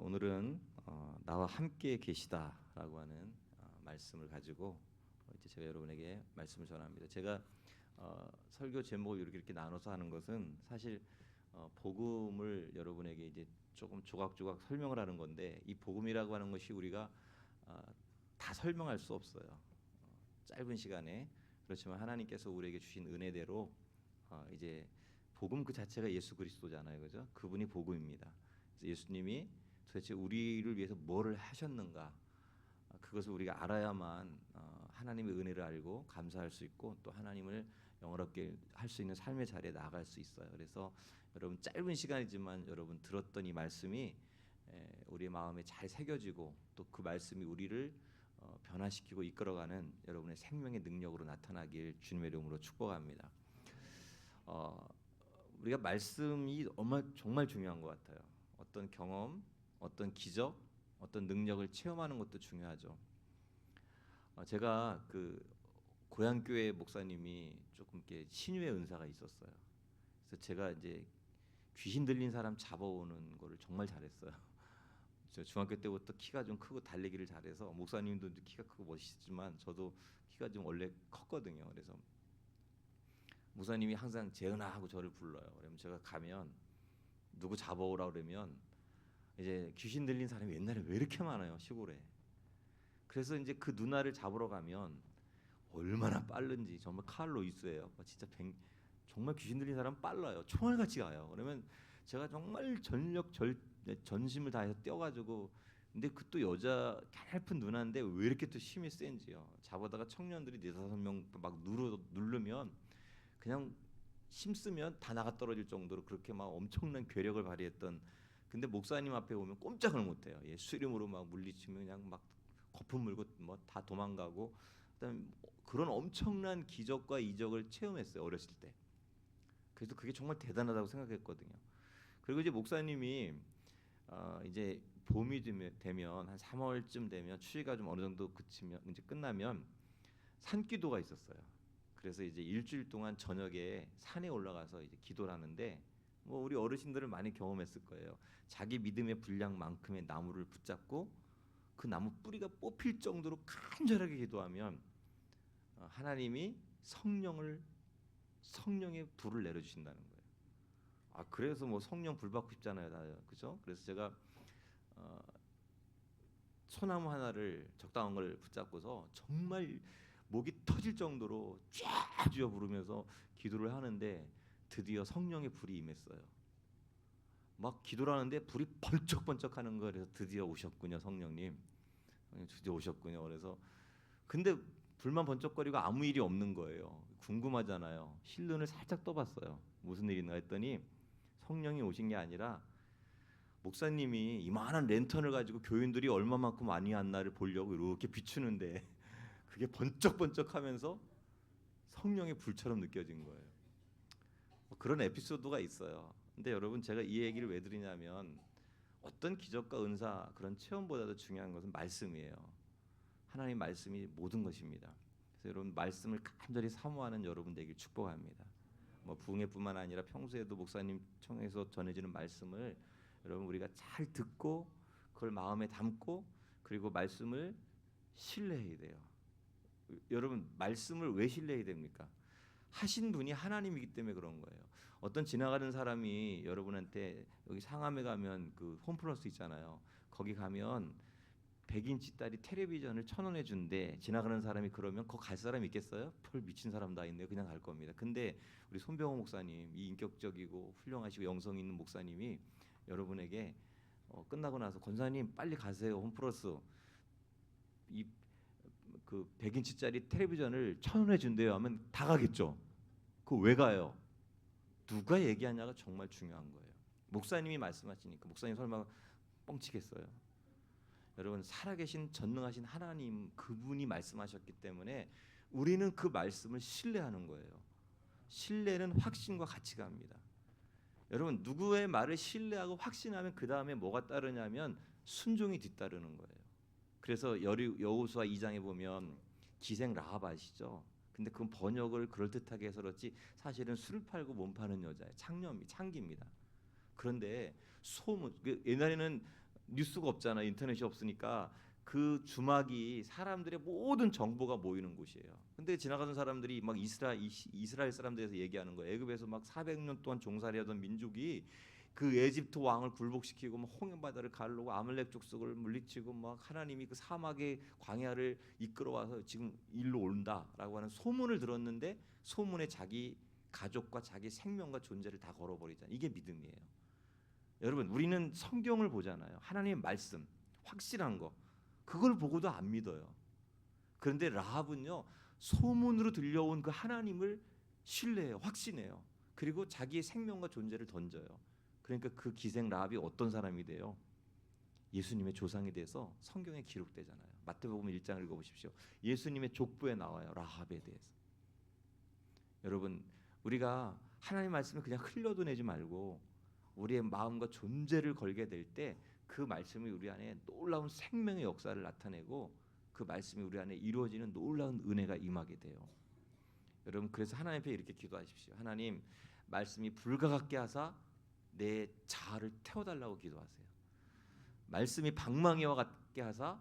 오늘은 나와 함께 계시다라고 하는 말씀을 가지고 이제 제가 여러분에게 말씀을 전합니다. 제가 설교 제목을 이렇게 나눠서 하는 것은 사실 복음을 여러분에게 이제 조금 조각조각 설명을 하는 건데, 이 복음이라고 하는 것이 우리가 다 설명할 수 없어요. 짧은 시간에. 그렇지만 하나님께서 우리에게 주신 은혜대로 이제 복음 그 자체가 예수 그리스도잖아요, 그죠? 그분이 복음입니다. 그래서 예수님이 도대체 우리를 위해서 뭐를 하셨는가, 그것을 우리가 알아야만 하나님의 은혜를 알고 감사할 수 있고 또 하나님을 영화롭게 할 수 있는 삶의 자리에 나아갈 수 있어요. 그래서 여러분, 짧은 시간이지만 여러분 들었던 이 말씀이 우리의 마음에 잘 새겨지고 또 그 말씀이 우리를 변화시키고 이끌어가는 여러분의 생명의 능력으로 나타나길 주님의 이름으로 축복합니다. 우리가 말씀이 정말 중요한 것 같아요. 어떤 경험, 어떤 기적, 어떤 능력을 체험하는 것도 중요하죠. 제가 그 고향 교회 목사님이 조금 이렇게 신유의 은사가 있었어요. 그래서 제가 이제 귀신 들린 사람 잡아오는 거를 정말 잘했어요. 저 중학교 때부터 키가 좀 크고 달리기를 잘해서, 목사님도 키가 크고 멋있지만 저도 키가 좀 원래 컸거든요. 그래서 목사님이 항상 재은아 하고 저를 불러요. 그러면 제가 가면 누구 잡아오라 그러면, 이제 귀신 들린 사람이 옛날에 왜 이렇게 많아요, 시골에. 그래서 이제 그 누나를 잡으러 가면 얼마나 빠른지 정말 칼로 있어요. 진짜 정말 귀신 들린 사람 빨라요. 총알같이 가요. 그러면 제가 정말 전심을 다해서 뛰어가지고, 근데 그 또 여자 가냘픈 누나인데 왜 이렇게 또 힘이 센지요. 잡아다가 청년들이 4-5명 막 누르면 그냥 힘쓰면 다 나가 떨어질 정도로 그렇게 막 엄청난 괴력을 발휘했던. 근데 목사님 앞에 오면 꼼짝을 못해요. 수림으로 막 물리치면 그냥 막 거품 물고 뭐 다 도망가고, 그다음에 그런 엄청난 기적과 이적을 체험했어요, 어렸을 때. 그래서 그게 정말 대단하다고 생각했거든요. 그리고 이제 목사님이 이제 봄이 되면 한 3월쯤 되면 추위가 좀 어느 정도 그치면 이제 끝나면 산기도가 있었어요. 그래서 이제 일주일 동안 저녁에 산에 올라가서 이제 기도를 하는데, 뭐 우리 어르신들은 많이 경험했을 거예요. 자기 믿음의 분량만큼의 나무를 붙잡고 그 나무 뿌리가 뽑힐 정도로 간절하게 기도하면 하나님이 성령의 불을 내려주신다는 거예요. 그래서 뭐 성령 불 받고 싶잖아요, 다, 그죠? 그래서 제가 소나무 하나를 적당한 걸 붙잡고서 정말 목이 터질 정도로 쫙 쥐어 부르면서 기도를 하는데 드디어 성령의 불이 임했어요. 막 기도를 하는데 불이 번쩍번쩍하는 거예요. 그래서 드디어 오셨군요, 성령님. 드디어 오셨군요. 그래서 근데 불만 번쩍거리고 아무 일이 없는 거예요. 궁금하잖아요. 실눈을 살짝 떠봤어요. 무슨 일이 있나 했더니 성령이 오신 게 아니라 목사님이 이만한 랜턴을 가지고 교인들이 얼마만큼 많이 왔나를 보려고 이렇게 비추는데 그게 번쩍번쩍하면서 성령의 불처럼 느껴진 거예요. 그런 에피소드가 있어요. 근데 여러분, 제가 이 얘기를 왜 드리냐면, 어떤 기적과 은사 그런 체험보다도 중요한 것은 말씀이에요. 하나님 말씀이 모든 것입니다. 그래서 여러분, 말씀을 간절히 사모하는 여러분 되길 축복합니다. 뭐 부흥회뿐만 아니라 평소에도 목사님 통해서 전해지는 말씀을 여러분 우리가 잘 듣고 그걸 마음에 담고, 그리고 말씀을 신뢰해야 돼요. 여러분, 말씀을 왜 신뢰해야 됩니까? 하신 분이 하나님이기 때문에 그런 거예요. 어떤 지나가는 사람이 여러분한테, 여기 상암에 가면 그 홈플러스 있잖아요. 거기 가면 100인치짜리 텔레비전을 1,000원에 준대. 지나가는 사람이 그러면 거 갈 사람이 있겠어요? 별 미친 사람 다 있네요. 그냥 갈 겁니다. 근데 우리 손병호 목사님, 이 인격적이고 훌륭하시고 영성 있는 목사님이 여러분에게 끝나고 나서, 권사님 빨리 가세요, 홈플러스 그 100인치짜리 텔레비전을 1,000원에 준대요 하면 다 가겠죠. 그거 왜 가요? 누가 얘기하냐가 정말 중요한 거예요. 목사님이 말씀하시니까 목사님 설마 뻥치겠어요? 여러분, 살아계신 전능하신 하나님, 그분이 말씀하셨기 때문에 우리는 그 말씀을 신뢰하는 거예요. 신뢰는 확신과 같이 갑니다. 여러분, 누구의 말을 신뢰하고 확신하면 그 다음에 뭐가 따르냐면 순종이 뒤따르는 거예요. 그래서 여호수아 2장에 보면 기생 라합 아시죠? 근데 그건 번역을 그럴듯하게 해서 그렇지 사실은 술 팔고 몸 파는 여자예요. 창녀입니다. 창기입니다. 그런데 소문, 옛날에는 뉴스가 없잖아. 인터넷이 없으니까 그 주막이 사람들의 모든 정보가 모이는 곳이에요. 근데 지나가는 사람들이 막 이스라엘 사람들에서 얘기하는 거예요. 애굽에서 막 400년 동안 종살이하던 민족이 그 에집트 왕을 굴복시키고 막 홍해 바다를 가르고 아말렉 족속을 물리치고 막 하나님이 그 사막의 광야를 이끌어와서 지금 일로 온다라고 하는 소문을 들었는데 소문에 자기 가족과 자기 생명과 존재를 다 걸어버리잖아요. 이게 믿음이에요. 여러분, 우리는 성경을 보잖아요. 하나님의 말씀, 확실한 거, 그걸 보고도 안 믿어요. 그런데 라합은요, 소문으로 들려온 그 하나님을 신뢰해요, 확신해요. 그리고 자기의 생명과 존재를 던져요. 그러니까 그 기생 라합이 어떤 사람이 돼요? 예수님의 조상이 돼서 성경에 기록되잖아요. 마태복음 1장 읽어보십시오. 예수님의 족보에 나와요, 라합에 대해서. 여러분, 우리가 하나님 말씀을 그냥 흘려도 내지 말고 우리의 마음과 존재를 걸게 될 때 그 말씀이 우리 안에 놀라운 생명의 역사를 나타내고 그 말씀이 우리 안에 이루어지는 놀라운 은혜가 임하게 돼요. 여러분, 그래서 하나님 앞에 이렇게 기도하십시오. 하나님, 말씀이 불과 같게 하사 내 자아를 태워달라고 기도하세요. 말씀이 방망이와 같게 하사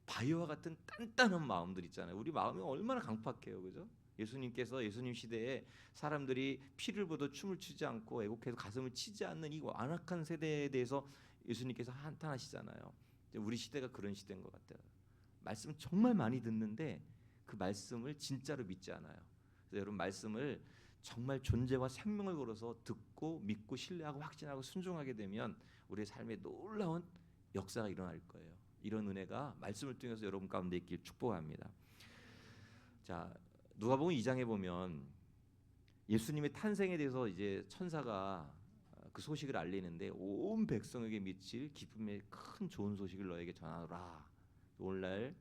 바위와 같은 단단한 마음들 있잖아요. 우리 마음이 얼마나 강팍해요, 그죠? 예수님께서 예수님 시대에 사람들이 피를 보도 춤을 추지 않고 애곡해서 가슴을 치지 않는 이 완악한 세대에 대해서 예수님께서 한탄하시잖아요. 우리 시대가 그런 시대인 것 같아요. 말씀을 정말 많이 듣는데 그 말씀을 진짜로 믿지 않아요. 그래서 여러분, 말씀을 정말 존재와 생명을 걸어서 듣고 믿고 신뢰하고 확신하고 순종하게 되면 우리의 삶에 놀라운 역사가 일어날 거예요. 이런 은혜가 말씀을 통해서 여러분 가운데 있길 축복합니다. 자, 누가복음 2장에 보면 예수님의 탄생에 대해서 이제 천사가 그 소식을 알리는데 온 백성에게 미칠 기쁨의 큰 좋은 소식을 너에게 전하노라. 오늘날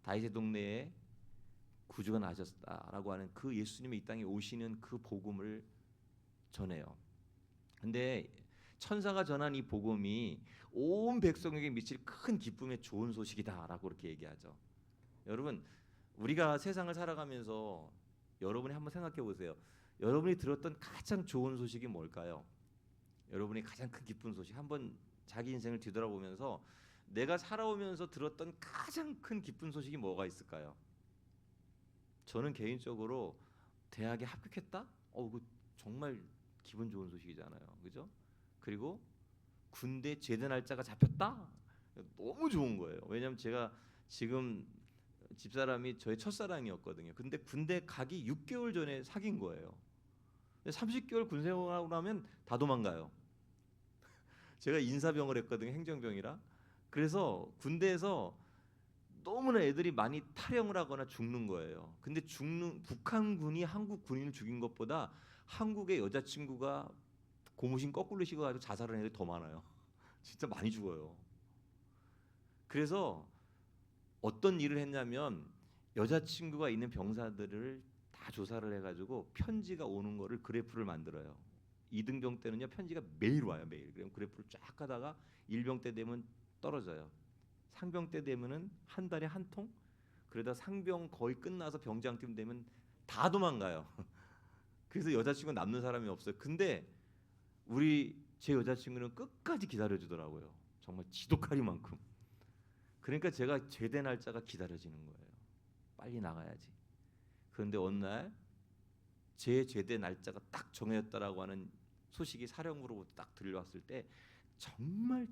다윗의 동네에 구주가 나셨다라고 하는 그 예수님이 이 땅에 오시는 그 복음을 전해요. 근데 천사가 전한 이 복음이 온 백성에게 미칠 큰 기쁨의 좋은 소식이다라고 그렇게 얘기하죠. 여러분, 우리가 세상을 살아가면서 여러분이 한번 생각해 보세요. 여러분이 들었던 가장 좋은 소식이 뭘까요? 여러분이 가장 큰 기쁜 소식, 한번 자기 인생을 뒤돌아보면서 내가 살아오면서 들었던 가장 큰 기쁜 소식이 뭐가 있을까요? 저는 개인적으로 대학에 합격했다? 그 정말 기분 좋은 소식이잖아요, 그죠? 그리고 군대 제대 날짜가 잡혔다? 너무 좋은 거예요. 왜냐하면 제가 지금 집사람이 저의 첫사랑이었거든요. 근데 군대 가기 6개월 전에 사귄 거예요. 30개월 군 생활하고 나면 다 도망가요. 제가 인사병을 했거든요, 행정병이라. 그래서 군대에서 너무나 애들이 많이 탈영을 하거나 죽는 거예요. 근데 북한군이 한국 군인을 죽인 것보다 한국의 여자친구가 고무신 거꾸로 씌워가지고 자살한 애들이 더 많아요. 진짜 많이 죽어요. 그래서 어떤 일을 했냐면 여자친구가 있는 병사들을 다 조사를 해가지고 편지가 오는 거를 그래프를 만들어요. 2등병 때는요, 편지가 매일 와요, 매일. 그럼 그래프를 쫙 하다가 1병 때 되면 떨어져요. 상병 때 되면은 한 달에 한 통. 그러다 상병 거의 끝나서 병장팀 되면 다 도망가요. 그래서 여자친구 남는 사람이 없어요. 근데 제 여자친구는 끝까지 기다려주더라고요. 정말 지독하리만큼. 그러니까 제가 제대 날짜가 기다려지는 거예요. 빨리 나가야지. 그런데 어느 날 제 제대 날짜가 딱 정해졌다라고 하는 소식이 사령부로부터 딱 들려왔을 때 정말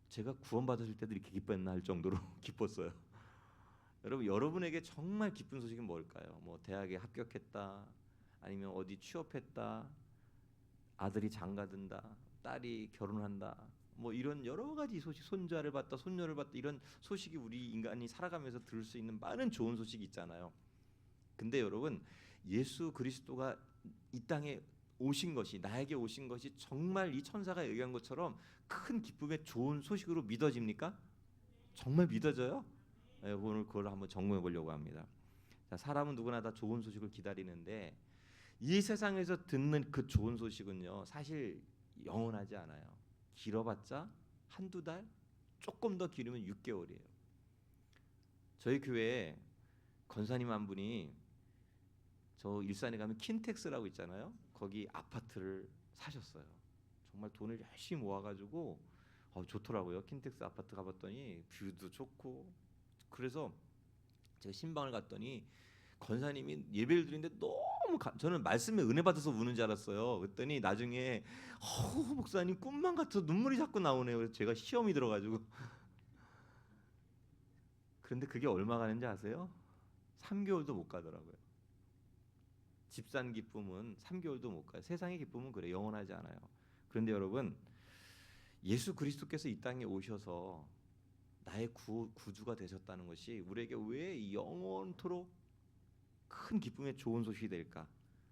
제가 구원받았을 때도 이렇게 기뻤나 할 정도로 기뻤어요. 여러분에게 정말 기쁜 소식은 뭘까요? 뭐 대학에 합격했다, 아니면 어디 취업했다, 아들이 장가든다, 딸이 결혼한다, 뭐 이런 여러 가지 소식, 손자를 봤다, 손녀를 봤다, 이런 소식이 우리 인간이 살아가면서 들을 수 있는 많은 좋은 소식이 있잖아요. 근데 여러분, 예수 그리스도가 이 땅에 오신 것이, 나에게 오신 것이 정말 이 천사가 얘기한 것처럼 큰 기쁨의 좋은 소식으로 믿어집니까? 정말 믿어져요? 네, 오늘 그걸 한번 점검해 보려고 합니다. 자, 사람은 누구나 다 좋은 소식을 기다리는데 이 세상에서 듣는 그 좋은 소식은요, 사실 영원하지 않아요. 길어봤자 한두 달, 조금 더 길으면 6개월이에요. 저희 교회에 권사님 한 분이, 저 일산에 가면 킨텍스라고 있잖아요. 거기 아파트를 사셨어요. 정말 돈을 열심히 모아가지고 좋더라고요. 킨텍스 아파트 가봤더니 뷰도 좋고. 그래서 제가 신방을 갔더니 권사님이 예배를 드리는데 너무 저는 말씀에 은혜 받아서 우는 줄 알았어요. 그랬더니 나중에 목사님 꿈만 같아서 눈물이 자꾸 나오네요. 그래서 제가 시험이 들어가지고. 그런데 그게 얼마 가는지 아세요? 3개월도 못 가더라고요. 집산 기쁨은 3개월도 못 가요. 세상의 기쁨은 그래 영원하지 않아요. 그런데 여러분, 예수 그리스도께서 이 땅에 오셔서 나의 구주가 되셨다는 것이 우리에게 왜 영원토록 큰 기쁨의 좋은 소식이 될까?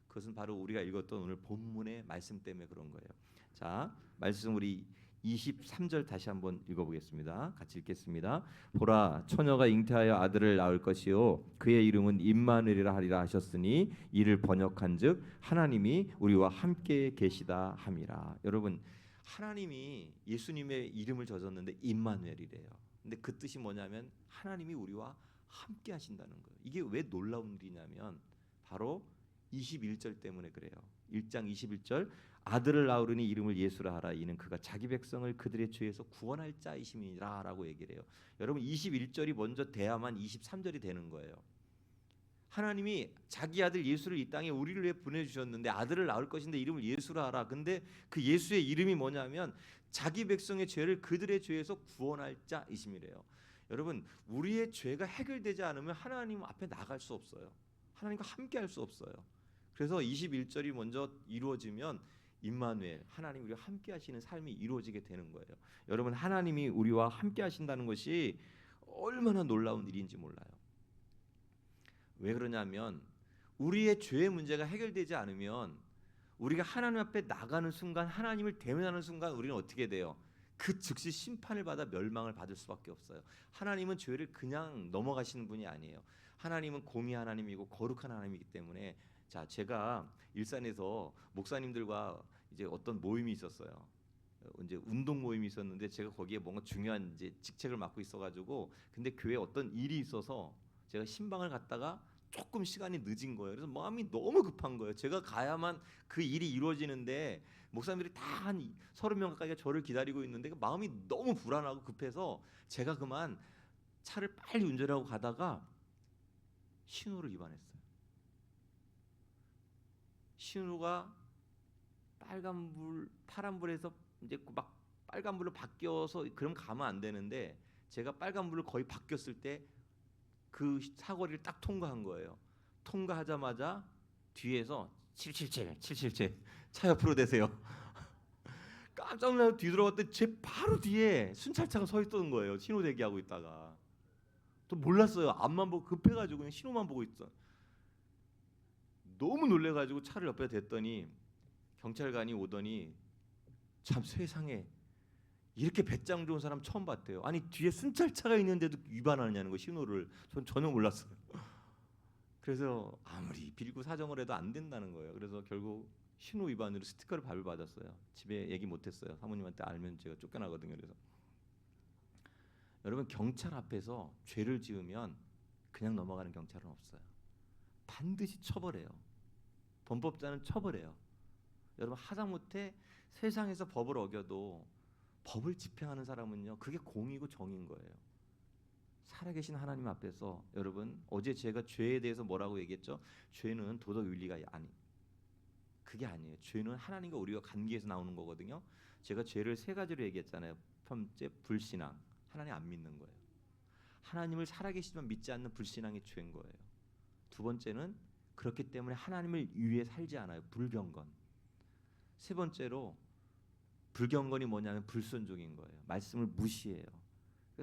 그것은 바로 우리가 읽었던 오늘 본문의 말씀 때문에 그런 거예요. 자, 말씀 우리 23절 다시 한번 읽어보겠습니다. 같이 읽겠습니다. 보라, 처녀가 잉태하여 아들을 낳을 것이요 그의 이름은 임마누엘이라 하리라 하셨으니 이를 번역한즉 하나님이 우리와 함께 계시다 함이라. 여러분, 하나님이 예수님의 이름을 져줬는데 임마누엘이래요. 근데 그 뜻이 뭐냐면 하나님이 우리와 함께 하신다는 거예요. 이게 왜 놀라운 일이냐면 바로 21절 때문에 그래요. 1장 21절 아들을 낳으리니 이름을 예수라 하라. 이는 그가 자기 백성을 그들의 죄에서 구원할 자이심이라 라고 얘기를 해요. 여러분, 21절이 먼저 돼야만 23절이 되는 거예요. 하나님이 자기 아들 예수를 이 땅에 우리를 위해 보내주셨는데 아들을 낳을 것인데 이름을 예수라 하라. 근데 그 예수의 이름이 뭐냐면 자기 백성의 죄를 그들의 죄에서 구원할 자이심이래요. 여러분, 우리의 죄가 해결되지 않으면 하나님 앞에 나갈 수 없어요. 하나님과 함께 할 수 없어요. 그래서 21절이 먼저 이루어지면 임마누엘, 하나님 우리와 함께 하시는 삶이 이루어지게 되는 거예요. 여러분, 하나님이 우리와 함께 하신다는 것이 얼마나 놀라운 일인지 몰라요. 왜 그러냐면 우리의 죄의 문제가 해결되지 않으면 우리가 하나님 앞에 나가는 순간, 하나님을 대면하는 순간 우리는 어떻게 돼요? 그 즉시 심판을 받아 멸망을 받을 수밖에 없어요. 하나님은 죄를 그냥 넘어가시는 분이 아니에요. 하나님은 공의 하나님이고 거룩한 하나님이기 때문에, 자, 제가 일산에서 목사님들과 이제 어떤 모임이 있었어요. 이제 운동 모임이 있었는데 제가 거기에 뭔가 중요한 이제 직책을 맡고 있어가지고, 근데 교회에 어떤 일이 있어서 제가 신방을 갔다가 조금 시간이 늦은 거예요. 그래서 마음이 너무 급한 거예요. 제가 가야만 그 일이 이루어지는데 목사님들이 다 한 30명 가까이가 저를 기다리고 있는데 마음이 너무 불안하고 급해서 제가 그만 차를 빨리 운전하고 가다가 신호를 위반했어요. 신호가 빨간불, 파란불에서 이제 막 빨간불로 바뀌어서 그럼 가면 안 되는데 제가 빨간불을 거의 바뀌었을 때 그 사거리를 딱 통과한 거예요. 통과하자마자 뒤에서 777 차 옆으로 대세요. 깜짝 놀라서 뒤돌아봤더니 제 바로 뒤에 순찰차가 서 있던 거예요. 신호 대기하고 있다가. 또 몰랐어요. 앞만 보고 급해가지고 그냥 신호만 보고 있어. 너무 놀래가지고 차를 옆에 댔더니 경찰관이 오더니 참 세상에 이렇게 배짱 좋은 사람 처음 봤대요. 아니 뒤에 순찰차가 있는데도 위반하느냐는 거, 신호를. 전 전혀 몰랐어요. 그래서 아무리 빌고 사정을 해도 안 된다는 거예요. 그래서 결국 신호 위반으로 스티커를 발부받았어요. 집에 얘기 못했어요. 사모님한테 알면 제가 쫓겨나거든요. 그래서 여러분, 경찰 앞에서 죄를 지으면 그냥 넘어가는 경찰은 없어요. 반드시 처벌해요. 범법자는 처벌해요. 여러분, 하다못해 세상에서 법을 어겨도 법을 집행하는 사람은요, 그게 공이고 정인 거예요. 살아계신 하나님 앞에서 여러분, 어제 제가 죄에 대해서 뭐라고 얘기했죠? 죄는 도덕 윤리가 아니, 그게 아니에요. 죄는 하나님과 우리가 관계에서 나오는 거거든요. 제가 죄를 세 가지로 얘기했잖아요. 첫째, 불신앙, 하나님 안 믿는 거예요. 하나님을 살아계시지만 믿지 않는 불신앙이 죄인 거예요. 두 번째는 그렇기 때문에 하나님을 위해 살지 않아요. 불경건. 세 번째로 불경건이 뭐냐면 불순종인 거예요. 말씀을 무시해요.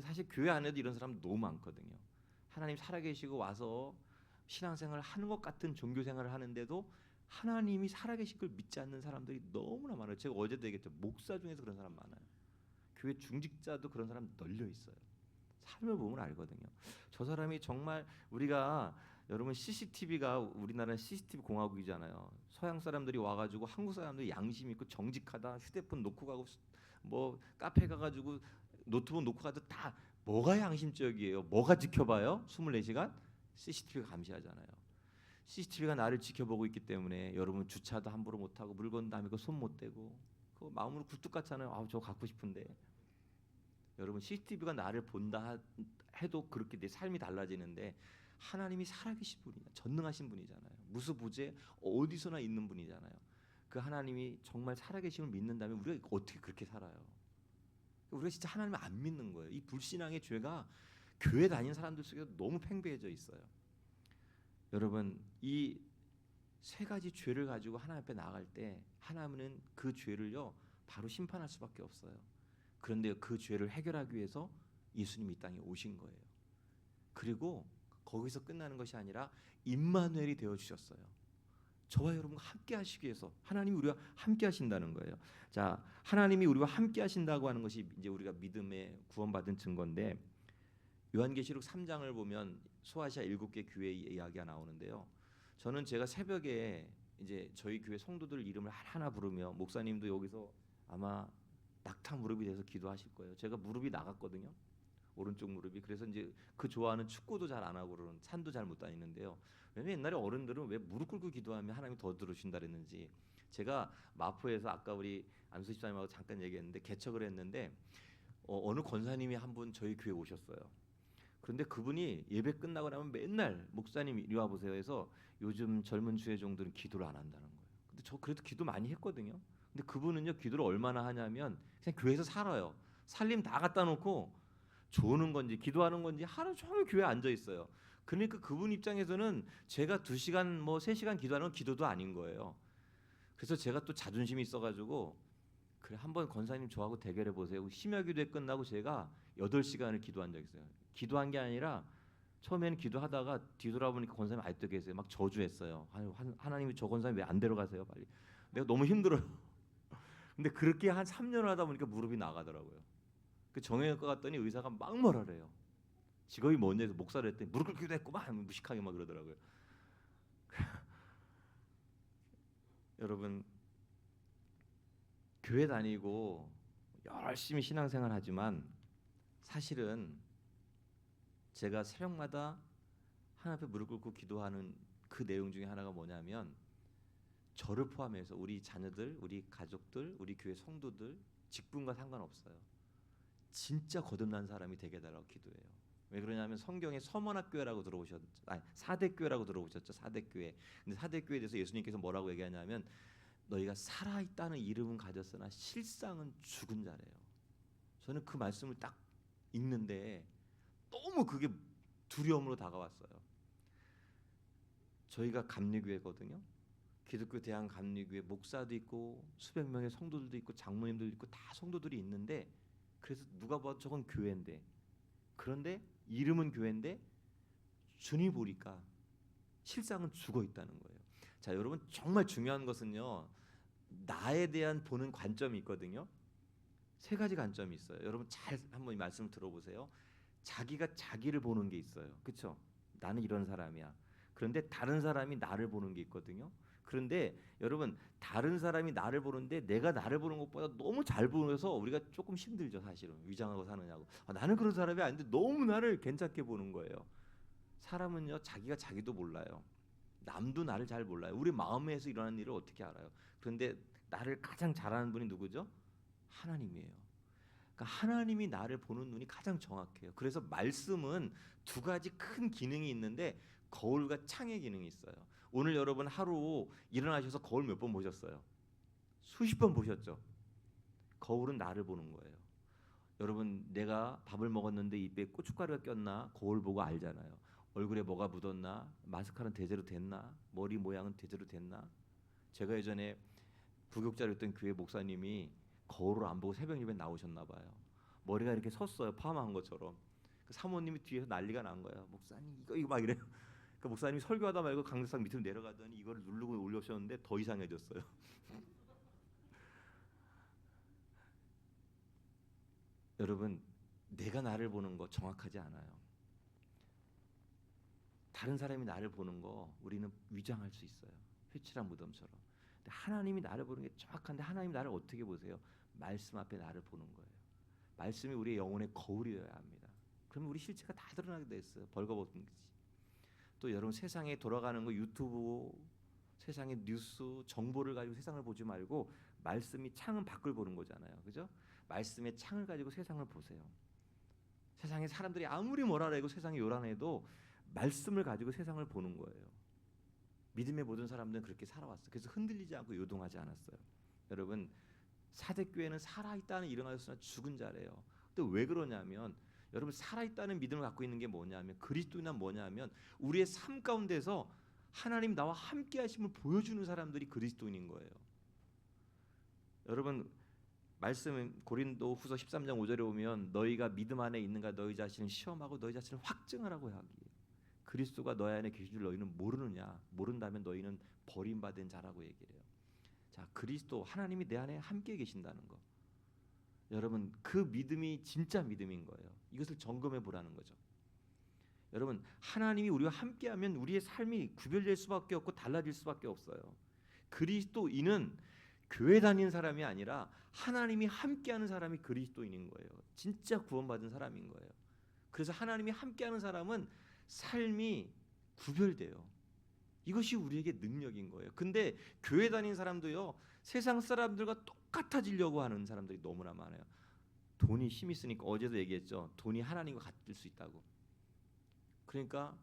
사실 교회 안에도 이런 사람 너무 많거든요. 하나님 살아계시고 와서 신앙생활을 하는 것 같은 종교생활을 하는데도 하나님이 살아계신 걸 믿지 않는 사람들이 너무나 많아요. 제가 어제도 얘기했죠. 목사 중에서 그런 사람 많아요. 교회 중직자도 그런 사람 널려 있어요. 삶을 보면 알거든요. 저 사람이 정말, 우리가 여러분 CCTV가, 우리나라는 CCTV 공화국이잖아요. 서양 사람들이 와가지고 한국 사람들이 양심 있고 정직하다, 휴대폰 놓고 가고 뭐 카페 가가지고 노트북 놓고 가도 다 뭐가 양심적이에요? 뭐가 지켜봐요? 24시간? CCTV가 감시하잖아요. CCTV가 나를 지켜보고 있기 때문에 여러분 주차도 함부로 못하고 물건도 남의 거 손 못 대고 그 마음으로 굴뚝 같잖아요. 아, 저거 갖고 싶은데. 여러분 CCTV가 나를 본다 해도 그렇게 내 삶이 달라지는데 하나님이 살아계신 분이야. 전능하신 분이잖아요. 무수부재 어디서나 있는 분이잖아요. 그 하나님이 정말 살아계심을 믿는다면 우리가 어떻게 그렇게 살아요? 우리가 진짜 하나님을 안 믿는 거예요. 이 불신앙의 죄가 교회 다니는 사람들 속에 너무 팽배해져 있어요. 여러분 이 세 가지 죄를 가지고 하나님 앞에 나갈 때 하나님은 그 죄를요 바로 심판할 수밖에 없어요. 그런데 그 죄를 해결하기 위해서 예수님이 이 땅에 오신 거예요. 그리고 거기서 끝나는 것이 아니라 임마누엘이 되어 주셨어요. 저와 여러분과 함께 하시기 위해서 하나님이 우리와 함께 하신다는 거예요. 자, 하나님이 우리와 함께 하신다고 하는 것이 이제 우리가 믿음에 구원받은 증거인데 요한계시록 3장을 보면 소아시아 7개 교회 이야기가 나오는데요. 저는 제가 새벽에 이제 저희 교회 성도들 이름을 하나 부르며 목사님도 여기서 아마 낙타 무릎이 돼서 기도하실 거예요. 제가 무릎이 나갔거든요. 오른쪽 무릎이. 그래서 이제 그 좋아하는 축구도 잘 안 하고 그러는 산도 잘 못 다니는데요. 왜냐면 옛날에 어른들은 왜 무릎 꿇고 기도하면 하나님이 더 들으신다 그랬는지 제가 마포에서 아까 우리 안수 집사님하고 잠깐 얘기했는데 개척을 했는데 어느 권사님이 한 분 저희 교회 오셨어요. 그런데 그분이 예배 끝나고 나면 맨날 목사님 이리 와 보세요 해서 요즘 젊은 주의 종들은 기도를 안 한다는 거예요. 근데 저 그래도 기도 많이 했거든요. 근데 그분은요 기도를 얼마나 하냐면 그냥 교회에서 살아요. 살림 다 갖다 놓고 조는 건지 기도하는 건지 하루 종일 교회에 앉아 있어요. 그러니까 그분 입장에서는 제가 2시간 뭐 3시간 기도하는 건 기도도 아닌 거예요. 그래서 제가 또 자존심이 있어가지고 그래 한번 권사님 저하고 대결해 보세요. 심야기도회 끝나고 제가 8시간을 기도한 적 있어요. 기도한 게 아니라 처음에는 기도하다가 뒤돌아보니까 권사님 아직도 계세요. 막 저주했어요. 하나님이 저 권사님 왜 안 데려가세요 빨리. 내가 너무 힘들어요. 근데 그렇게 한 3년을 하다 보니까 무릎이 나가더라고요. 그 정형외과 갔더니 의사가 막 뭐라래요. 직업이 뭔지 해서 목사를 했더니 무릎 꿇기도 했구만 무식하게 막 그러더라고요. 여러분 교회 다니고 열심히 신앙생활 하지만 사실은 제가 새벽마다 하나님 앞에 무릎 꿇고 기도하는 그 내용 중에 하나가 뭐냐면 저를 포함해서 우리 자녀들, 우리 가족들, 우리 교회 성도들 직분과 상관없어요. 진짜 거듭난 사람이 되게 해달라고 기도해요. 왜 그러냐면 성경에 서머나교회라고 들어보셨죠? 아니 사대교회라고 들어보셨죠? 사대교회. 근데 사대교회에 대해서 예수님께서 뭐라고 얘기하냐면 너희가 살아있다는 이름은 가졌으나 실상은 죽은 자래요. 저는 그 말씀을 딱 읽는데 너무 그게 두려움으로 다가왔어요. 저희가 감리교회거든요. 기독교 대한 감리교회 목사도 있고 수백 명의 성도들도 있고 장로님들도 있고 다 성도들이 있는데 그래서 누가 봐도 저건 교회인데 그런데 이름은 교회인데 주님 보니까 실상은 죽어 있다는 거예요. 자, 여러분 정말 중요한 것은요. 나에 대한 보는 관점이 있거든요. 3가지 관점이 있어요. 여러분 잘 한번 이 말씀 들어보세요. 자기가 자기를 보는 게 있어요. 그렇죠? 나는 이런 사람이야. 그런데 다른 사람이 나를 보는 게 있거든요. 그런데 여러분 다른 사람이 나를 보는데 내가 나를 보는 것보다 너무 잘 보여서 우리가 조금 힘들죠. 사실은 위장하고 사느냐고. 나는 그런 사람이 아닌데 너무 나를 괜찮게 보는 거예요. 사람은요 자기가 자기도 몰라요. 남도 나를 잘 몰라요. 우리 마음에서 일어나는 일을 어떻게 알아요? 그런데 나를 가장 잘 아는 분이 누구죠? 하나님이에요. 그러니까 하나님이 나를 보는 눈이 가장 정확해요. 그래서 말씀은 2가지 큰 기능이 있는데 거울과 창의 기능이 있어요. 오늘 여러분 하루 일어나셔서 거울 몇 번 보셨어요? 수십 번 보셨죠? 거울은 나를 보는 거예요. 여러분 내가 밥을 먹었는데 입에 고춧가루가 꼈나 거울 보고 알잖아요. 얼굴에 뭐가 묻었나, 마스카라는 제대로 됐나, 머리 모양은 제대로 됐나. 제가 예전에 부교육자로 했던 교회 목사님이 거울을 안 보고 새벽 예배 나오셨나 봐요. 머리가 이렇게 섰어요. 파마한 것처럼. 그 사모님이 뒤에서 난리가 난 거예요. 목사님 이거 막 이래요. 그 목사님이 설교하다 말고 강대상 밑으로 내려가더니 이거를 누르고 올려주셨는데 더 이상해졌어요. 여러분 내가 나를 보는 거 정확하지 않아요. 다른 사람이 나를 보는 거 우리는 위장할 수 있어요. 회칠한 무덤처럼. 근데 하나님이 나를 보는 게 정확한데 하나님이 나를 어떻게 보세요? 말씀 앞에 나를 보는 거예요. 말씀이 우리의 영혼의 거울이어야 합니다. 그러면 우리 실체가 다 드러나게 돼 있어요. 벌거벗은 거지. 또 여러분 세상에 돌아가는 거 유튜브, 세상의 뉴스, 정보를 가지고 세상을 보지 말고 말씀이 창은 밖을 보는 거잖아요. 그죠? 말씀의 창을 가지고 세상을 보세요. 세상에 사람들이 아무리 뭐라 해도 세상이 요란해도 말씀을 가지고 세상을 보는 거예요. 믿음의 모든 사람들은 그렇게 살아왔어요. 그래서 흔들리지 않고 요동하지 않았어요. 여러분, 사대교회는 살아있다는 일어나셨으나 죽은 자래요. 근데 왜 그러냐면 여러분, 살아있다는 믿음을 갖고 있는 게 뭐냐면 그리스도인은 뭐냐면 우리의 삶 가운데서 하나님 나와 함께 하심을 보여주는 사람들이 그리스도인인 거예요. 여러분, 말씀은 고린도후서 13장 5절에 보면 너희가 믿음 안에 있는가 너희 자신을 시험하고 너희 자신을 확증하라고 하기에 그리스도가 너희 안에 계신 줄 너희는 모르느냐? 모른다면 너희는 버림받은 자라고 얘기를 해요. 자, 그리스도 하나님이 내 안에 함께 계신다는 거. 여러분, 그 믿음이 진짜 믿음인 거예요. 이것을 점검해 보라는 거죠. 여러분, 하나님이 우리와 함께하면 우리의 삶이 구별될 수밖에 없고 달라질 수밖에 없어요. 그리스도인은 교회 다니는 사람이 아니라 하나님이 함께하는 사람이 그리스도인인 거예요. 진짜 구원받은 사람인 거예요. 그래서 하나님이 함께하는 사람은 삶이 구별돼요. 이것이 우리에게 능력인 거예요. 근데 교회 다니는 사람도요, 세상 사람들과 똑같아지려고 하는 사람들이 너무나 많아요. 돈이 힘 있으니까, 어제도 얘기했죠. 돈이 하나님과 같을 수 있다고. 그러니까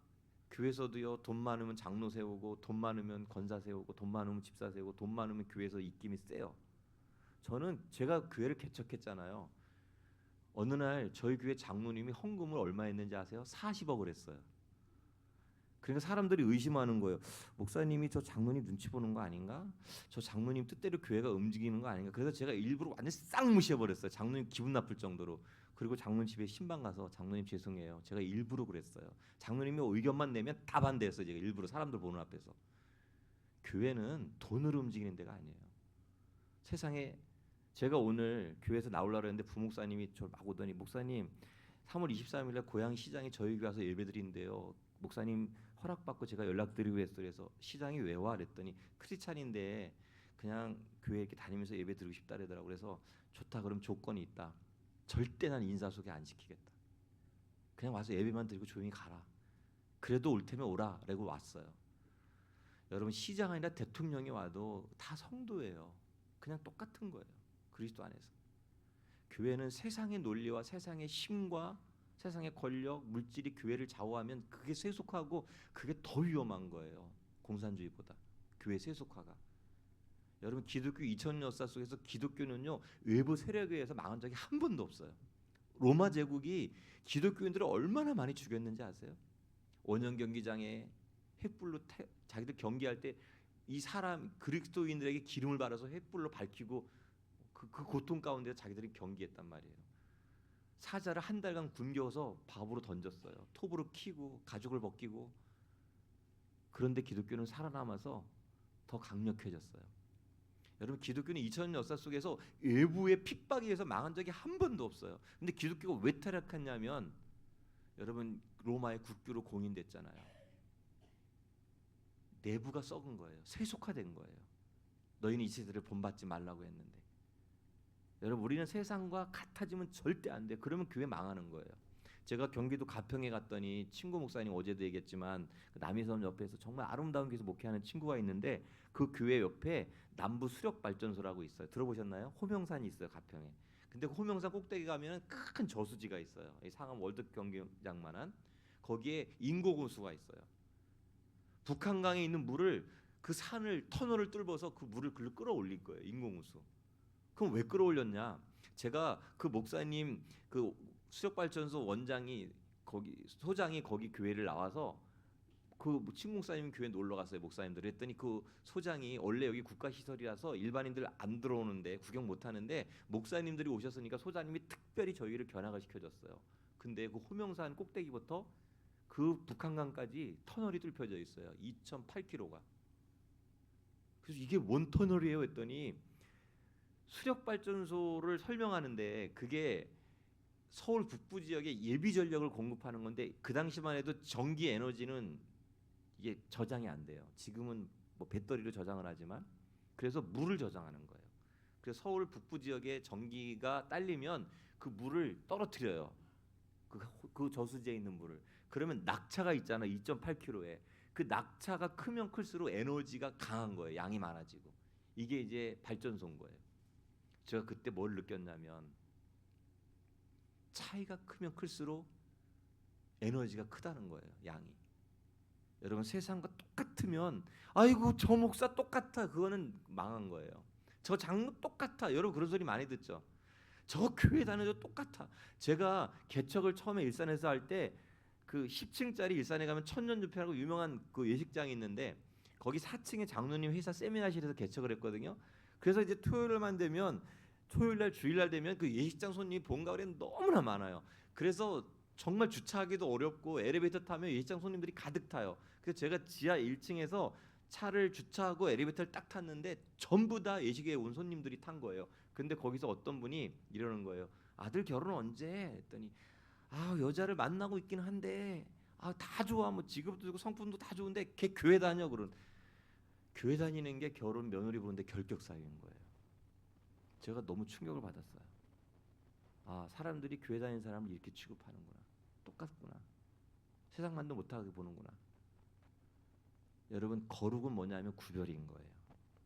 교회에서도요, 돈 많으면 장로 세우고, 돈 많으면 권사 세우고, 돈 많으면 집사 세우고, 돈 많으면 교회에서 입김이 세요. 저는 제가 교회를 개척했잖아요. 어느 날 저희 교회 장로님이 헌금을 얼마 했는지 아세요? 40억을 했어요. 그러니까 사람들이 의심하는 거예요. 목사님이 저 장로님 눈치 보는 거 아닌가? 저 장로님 뜻대로 교회가 움직이는 거 아닌가? 그래서 제가 일부러 완전 싹 무시해버렸어요. 장로님 기분 나쁠 정도로. 그리고 장로님 집에 신방 가서 장로님 죄송해요. 제가 일부러 그랬어요. 장로님이 의견만 내면 다 반대했어요. 제가 일부러 사람들 보는 앞에서. 교회는 돈으로 움직이는 데가 아니에요. 세상에 제가 오늘 교회에서 나오려고 했는데 부목사님이 저 막 오더니 목사님 3월 23일에 고양 시장에 저희 교회 와서 예배드린대요. 목사님 허락받고 제가 연락드리고 했어요. 그래서 시장이 왜 와? 그랬더니 크리스찬인데 그냥 교회 이렇게 다니면서 예배 드리고 싶다 그러더라고요. 그래서 좋다. 그럼 조건이 있다. 절대 난 인사 소개 안 시키겠다. 그냥 와서 예배만 드리고 조용히 가라. 그래도 올 테면 오라 라고 왔어요. 여러분, 시장 아니라 대통령이 와도 다 성도예요. 그냥 똑같은 거예요. 그리스도 안에서. 교회는 세상의 논리와 세상의 힘과 세상의 권력, 물질이 교회를 좌우하면 그게 세속화하고 그게 더 위험한 거예요. 공산주의보다. 교회 세속화가. 여러분, 기독교 2000년 역사 속에서 기독교는요, 외부 세력에 의해서 망한 적이 한 번도 없어요. 로마 제국이 기독교인들을 얼마나 많이 죽였는지 아세요? 원형 경기장에 횃불로 자기들 경기할 때 이 사람 그리스도인들에게 기름을 발라서 횃불로 밝히고 그 고통 가운데 자기들이 경기했단 말이에요. 사자를 한 달간 굶겨서 밥으로 던졌어요. 톱으로 키고 가죽을 벗기고. 그런데 기독교는 살아남아서 더 강력해졌어요. 여러분, 기독교는 2000년 역사 속에서 외부의 핍박에 의해서 망한 적이 한 번도 없어요. 근데 기독교가 왜 타락했냐면 여러분, 로마의 국교로 공인됐잖아요. 내부가 썩은 거예요. 세속화된 거예요. 너희는 이 세대를 본받지 말라고 했는데. 여러분, 우리는 세상과 같아지면 절대 안 돼. 그러면 교회 망하는 거예요. 제가 경기도 가평에 갔더니 친구 목사님 어제도 얘기했지만 남이섬 옆에서 정말 아름다운 교회에서 목회하는 친구가 있는데 그 교회 옆에 남부 수력 발전소라고 있어요. 들어보셨나요? 호명산이 있어요, 가평에. 근데 그 호명산 꼭대기 가면 큰 저수지가 있어요. 이 상암 월드 경기장만한. 거기에 인고호수가 있어요. 북한강에 있는 물을 그 산을 터널을 뚫어서 그 물을 글로 끌어올릴 거예요. 인공호수. 그럼 왜 끌어올렸냐? 제가 그 목사님 그 수력발전소 원장이 거기 소장이 거기 교회를 나와서 그 친구 목사님 교회 놀러 갔어요. 목사님들 했더니 그 소장이 원래 여기 국가 시설이라서 일반인들 안 들어오는데 구경 못 하는데 목사님들이 오셨으니까 소장님이 특별히 저희를 견학을 시켜줬어요. 근데 그 호명산 꼭대기부터 그 북한강까지 터널이 뚫혀져 있어요. 2.8km가. 그래서 이게 뭔 터널이에요? 했더니 수력발전소를 설명하는데 그게 서울 북부 지역에 예비 전력을 공급하는 건데 그 당시만 해도 전기 에너지는 이게 저장이 안 돼요. 지금은 뭐 배터리로 저장을 하지만 그래서 물을 저장하는 거예요. 그래서 서울 북부 지역에 전기가 딸리면 그 물을 떨어뜨려요. 그 저수지에 있는 물을. 그러면 낙차가 있잖아요. 2.8km에. 그 낙차가 크면 클수록 에너지가 강한 거예요. 양이 많아지고. 이게 이제 발전소인 거예요. 제가 그때 뭘 느꼈냐면 차이가 크면 클수록 에너지가 크다는 거예요. 양이. 여러분 세상과 똑같으면 아이고 저 목사 똑같아, 그거는 망한 거예요. 저 장로 똑같아, 여러분 그런 소리 많이 듣죠. 저 교회 다녀도 똑같아. 제가 개척을 처음에 일산에서 할 때 그 10층짜리 일산에 가면 천년주패라고 유명한 그 예식장이 있는데 거기 4층에 장로님 회사 세미나실에서 개척을 했거든요. 그래서 이제 토요일만 되면 토요일날 주일날 되면 그 예식장 손님이 봄 가을에는 너무나 많아요. 그래서 정말 주차하기도 어렵고 엘리베이터 타면 예식장 손님들이 가득 타요. 그래서 제가 지하 1층에서 차를 주차하고 엘리베이터를 딱 탔는데 전부 다 예식에 온 손님들이 탄 거예요. 근데 거기서 어떤 분이 이러는 거예요. 아들 결혼 언제? 했더니 여자를 만나고 있긴 한데 다 좋아, 뭐 직업도 좋고 성품도 다 좋은데 걔 교회 다녀. 그런 교회 다니는 게 결혼 며느리 보는데 결격 사유인 거예요. 제가 너무 충격을 받았어요. 사람들이 교회 다니는 사람을 이렇게 취급하는구나. 똑같구나. 세상만도 못하게 보는구나. 여러분 거룩은 뭐냐면 구별인 거예요.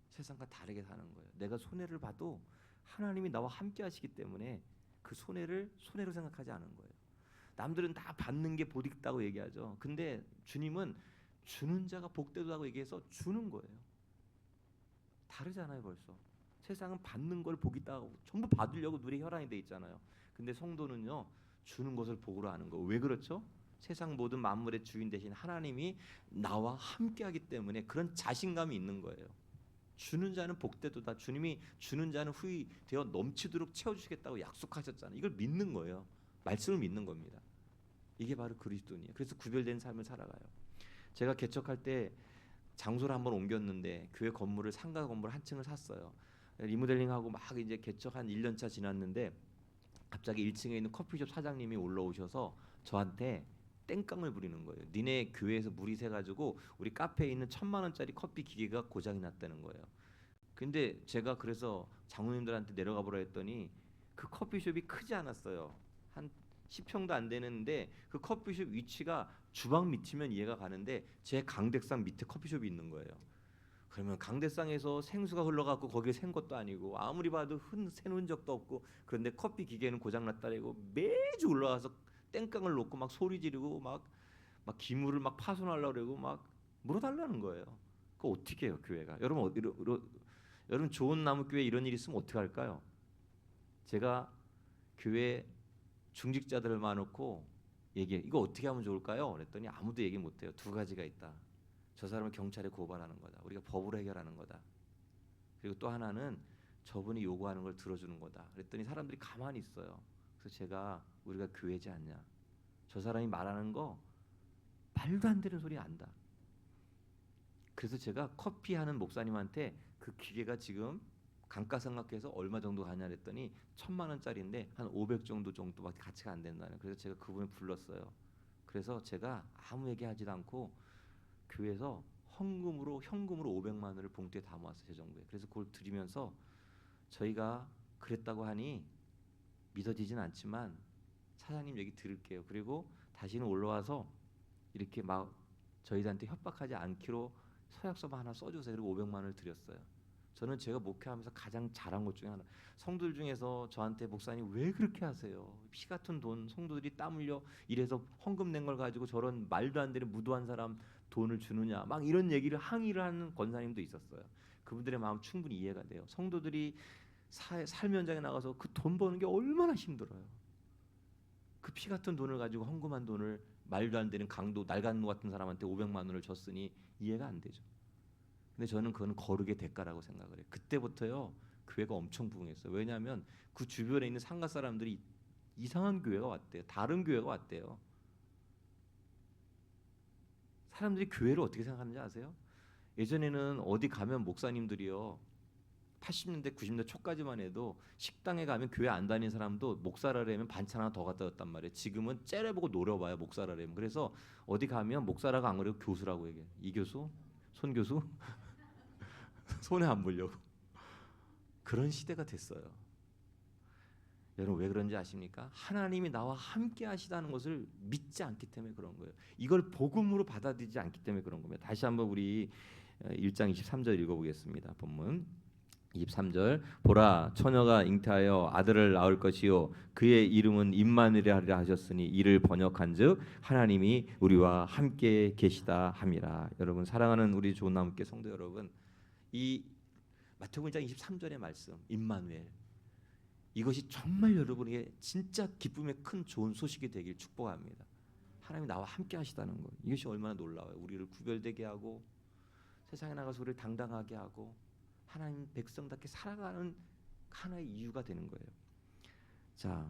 세상과 다르게 사는 거예요. 내가 손해를 봐도 하나님이 나와 함께 하시기 때문에 그 손해를 손해로 생각하지 않은 거예요. 남들은 다 받는 게 복 있다고 얘기하죠. 근데 주님은 주는 자가 복되다고 얘기해서 주는 거예요. 다르잖아요 벌써. 세상은 받는 걸 복 있다고 전부 받으려고 눈에 혈안이 돼 있잖아요. 근데 성도는요 주는 것을 복으로 아는 거. 왜 그렇죠? 세상 모든 만물의 주인 되신 하나님이 나와 함께하기 때문에 그런 자신감이 있는 거예요. 주는 자는 복되도다. 주님이 주는 자는 후히 되어 넘치도록 채워주시겠다고 약속하셨잖아요. 이걸 믿는 거예요. 말씀을 믿는 겁니다. 이게 바로 그리스도인이에요. 그래서 구별된 삶을 살아가요. 제가 개척할 때 장소를 한번 옮겼는데 교회 건물을 상가 건물 한 층을 샀어요. 리모델링하고 막 이제 개척 한 1년차 지났는데 갑자기 1층에 있는 커피숍 사장님이 올라오셔서 저한테 땡깡을 부리는 거예요. 니네 교회에서 물이 새가지고 우리 카페에 있는 1,000만 원짜리 커피 기계가 고장이 났다는 거예요. 근데 제가 그래서 장로님들한테 내려가 보라 했더니 그 커피숍이 크지 않았어요. 한 10평도 안 되는데 그 커피숍 위치가 주방 밑이면 이해가 가는데 제 강대상 밑에 커피숍이 있는 거예요. 그러면 강대상에서 생수가 흘러갖고 거기에 샌 것도 아니고 아무리 봐도 샌 흔적도 없고, 그런데 커피 기계는 고장났다고 매주 올라와서 땡깡을 놓고 막 소리 지르고 막 기물을 막 파손하려고 그러고 막 물어달라는 거예요. 그거 어떻게 해요 교회가? 여러분 여러분 좋은 나무 교회 이런 일이 있으면 어떻게 할까요? 제가 교회 중직자들을 모아놓고 얘기해. 이거 어떻게 하면 좋을까요? 그랬더니 아무도 얘기 못해요. 두 가지가 있다. 저 사람을 경찰에 고발하는 거다. 우리가 법으로 해결하는 거다. 그리고 또 하나는 저분이 요구하는 걸 들어주는 거다. 그랬더니 사람들이 가만히 있어요. 그래서 제가 우리가 교회지 않냐. 저 사람이 말하는 거 말도 안 되는 소리 안다. 그래서 제가 커피 하는 목사님한테 그 기계가 지금 감가상각해서 얼마 정도 가냐 했더니 1,000만 원짜리인데 한 500 정도밖에 가치가 안 된다는. 그래서 제가 그분을 불렀어요. 그래서 제가 아무 얘기하지도 않고 교회에서 현금으로 500만 원을 봉투에 담아왔어요. 재정부에. 그래서 그걸 드리면서 저희가 그랬다고 하니 믿어지진 않지만 사장님 얘기 들을게요. 그리고 다시는 올라와서 이렇게 막 저희들한테 협박하지 않기로 서약서만 하나 써주세요. 그리고 500만 원을 드렸어요. 저는 제가 목회하면서 가장 잘한 것 중에 하나. 성도들 중에서 저한테 목사님 왜 그렇게 하세요? 피 같은 돈 성도들이 땀 흘려 이래서 헌금 낸 걸 가지고 저런 말도 안 되는 무도한 사람 돈을 주느냐 막 이런 얘기를 항의를 하는 권사님도 있었어요. 그분들의 마음 충분히 이해가 돼요. 성도들이 삶 현장에 나가서 그 돈 버는 게 얼마나 힘들어요. 그 피 같은 돈을 가지고 헌금한 돈을 말도 안 되는 강도 날간노 같은 사람한테 500만 원을 줬으니 이해가 안 되죠. 근데 저는 그건 거룩의 대가라고 생각을 해요. 그때부터요 교회가 엄청 부흥했어요. 왜냐하면 그 주변에 있는 상가 사람들이 이상한 교회가 왔대요. 다른 교회가 왔대요. 사람들이 교회를 어떻게 생각하는지 아세요? 예전에는 어디 가면 목사님들이요 80년대 90년대 초까지만 해도 식당에 가면 교회 안 다니는 사람도 목사라면 반찬 하나 더 갖다 줬단 말이에요. 지금은 째려보고 노려봐요 목사라면. 그래서 어디 가면 목사라고 안 그래도 교수라고 얘기해요. 이 교수? 손 교수? 손에 안 보려고. 그런 시대가 됐어요. 여러분 왜 그런지 아십니까? 하나님이 나와 함께 하시다는 것을 믿지 않기 때문에 그런 거예요. 이걸 복음으로 받아들이지 않기 때문에 그런 겁니다. 다시 한번 우리 1장 23절 읽어보겠습니다. 본문 23절 보라 처녀가 잉태하여 아들을 낳을 것이요 그의 이름은 임마누엘이라 하셨으니 이를 번역한즉 하나님이 우리와 함께 계시다 함이라. 여러분 사랑하는 우리 좋은 나무께 성도 여러분, 이 마태복음 1장 23절의 말씀 임마누엘, 이것이 정말 여러분에게 진짜 기쁨의 큰 좋은 소식이 되길 축복합니다. 하나님이 나와 함께 하시다는 것, 이것이 얼마나 놀라워요. 우리를 구별되게 하고 세상에 나가서 우리를 당당하게 하고 하나님 백성답게 살아가는 하나의 이유가 되는 거예요. 자,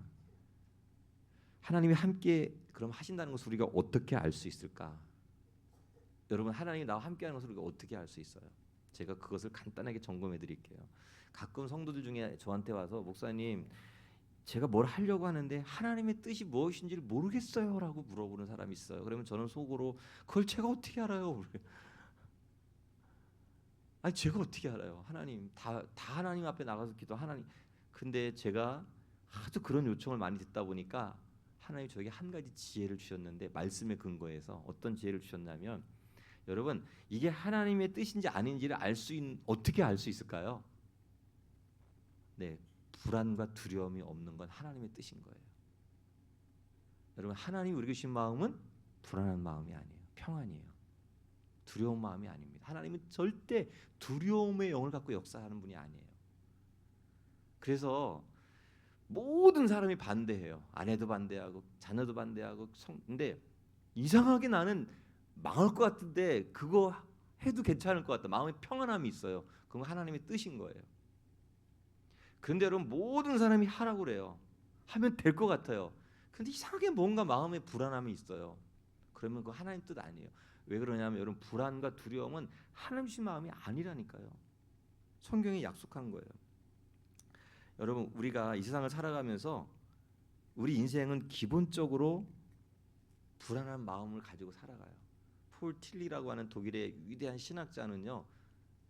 하나님이 함께 그럼 하신다는 것을 우리가 어떻게 알 수 있을까? 여러분, 하나님이 나와 함께하는 것을 우리가 어떻게 알 수 있어요? 제가 그것을 간단하게 점검해 드릴게요. 가끔 성도들 중에 저한테 와서 목사님, 제가 뭘 하려고 하는데 하나님의 뜻이 무엇인지를 모르겠어요라고 물어보는 사람이 있어요. 그러면 저는 속으로 그걸 제가 어떻게 알아요? 아니 제가 어떻게 알아요? 하나님 다 하나님 앞에 나가서 기도 하나님. 근데 제가 하도 그런 요청을 많이 듣다 보니까 하나님 저에게 한 가지 지혜를 주셨는데, 말씀의 근거에서 어떤 지혜를 주셨냐면, 여러분 이게 하나님의 뜻인지 아닌지를 어떻게 알 수 있을까요? 네, 불안과 두려움이 없는 건 하나님의 뜻인 거예요. 여러분 하나님이 우리에게 주신 마음은 불안한 마음이 아니에요. 평안이에요. 두려운 마음이 아닙니다. 하나님은 절대 두려움의 영을 갖고 역사하는 분이 아니에요. 그래서 모든 사람이 반대해요. 아내도 반대하고 자녀도 반대하고 근데 이상하게 나는 망할 것 같은데 그거 해도 괜찮을 것 같다. 마음에 평안함이 있어요. 그건 하나님의 뜻인 거예요. 그런데 여러분 모든 사람이 하라고 그래요. 하면 될 것 같아요. 근데 이상하게 뭔가 마음에 불안함이 있어요. 그러면 그거 하나님 뜻 아니에요. 왜 그러냐면 여러분 불안과 두려움은 하나님 주신 마음이 아니라니까요. 성경이 약속한 거예요. 여러분 우리가 이 세상을 살아가면서 우리 인생은 기본적으로 불안한 마음을 가지고 살아가요. 폴 틸리라고 하는 독일의 위대한 신학자는요,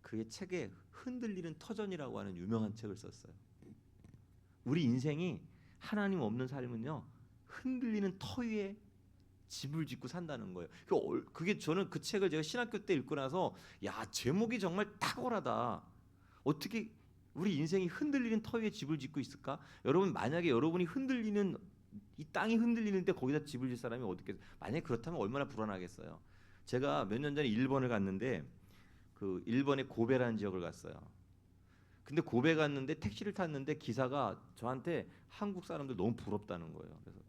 그의 책에 흔들리는 터전이라고 하는 유명한 책을 썼어요. 우리 인생이 하나님 없는 삶은요, 흔들리는 터 위에 집을 짓고 산다는 거예요. 그게 저는 그 책을 제가 신학교 때 읽고 나서 야, 제목이 정말 탁월하다. 어떻게 우리 인생이 흔들리는 터 위에 집을 짓고 있을까? 여러분 만약에 여러분이 흔들리는 이 땅이 흔들리는데 거기다 집을 질 사람이 어떻게, 만약에 그렇다면 얼마나 불안하겠어요. 제가 몇 년 전에 일본을 갔는데 그 일본의 고베라는 지역을 갔어요. 근데 고베 갔는데 택시를 탔는데 기사가 저한테 한국 사람들 너무 부럽다는 거예요. 그래서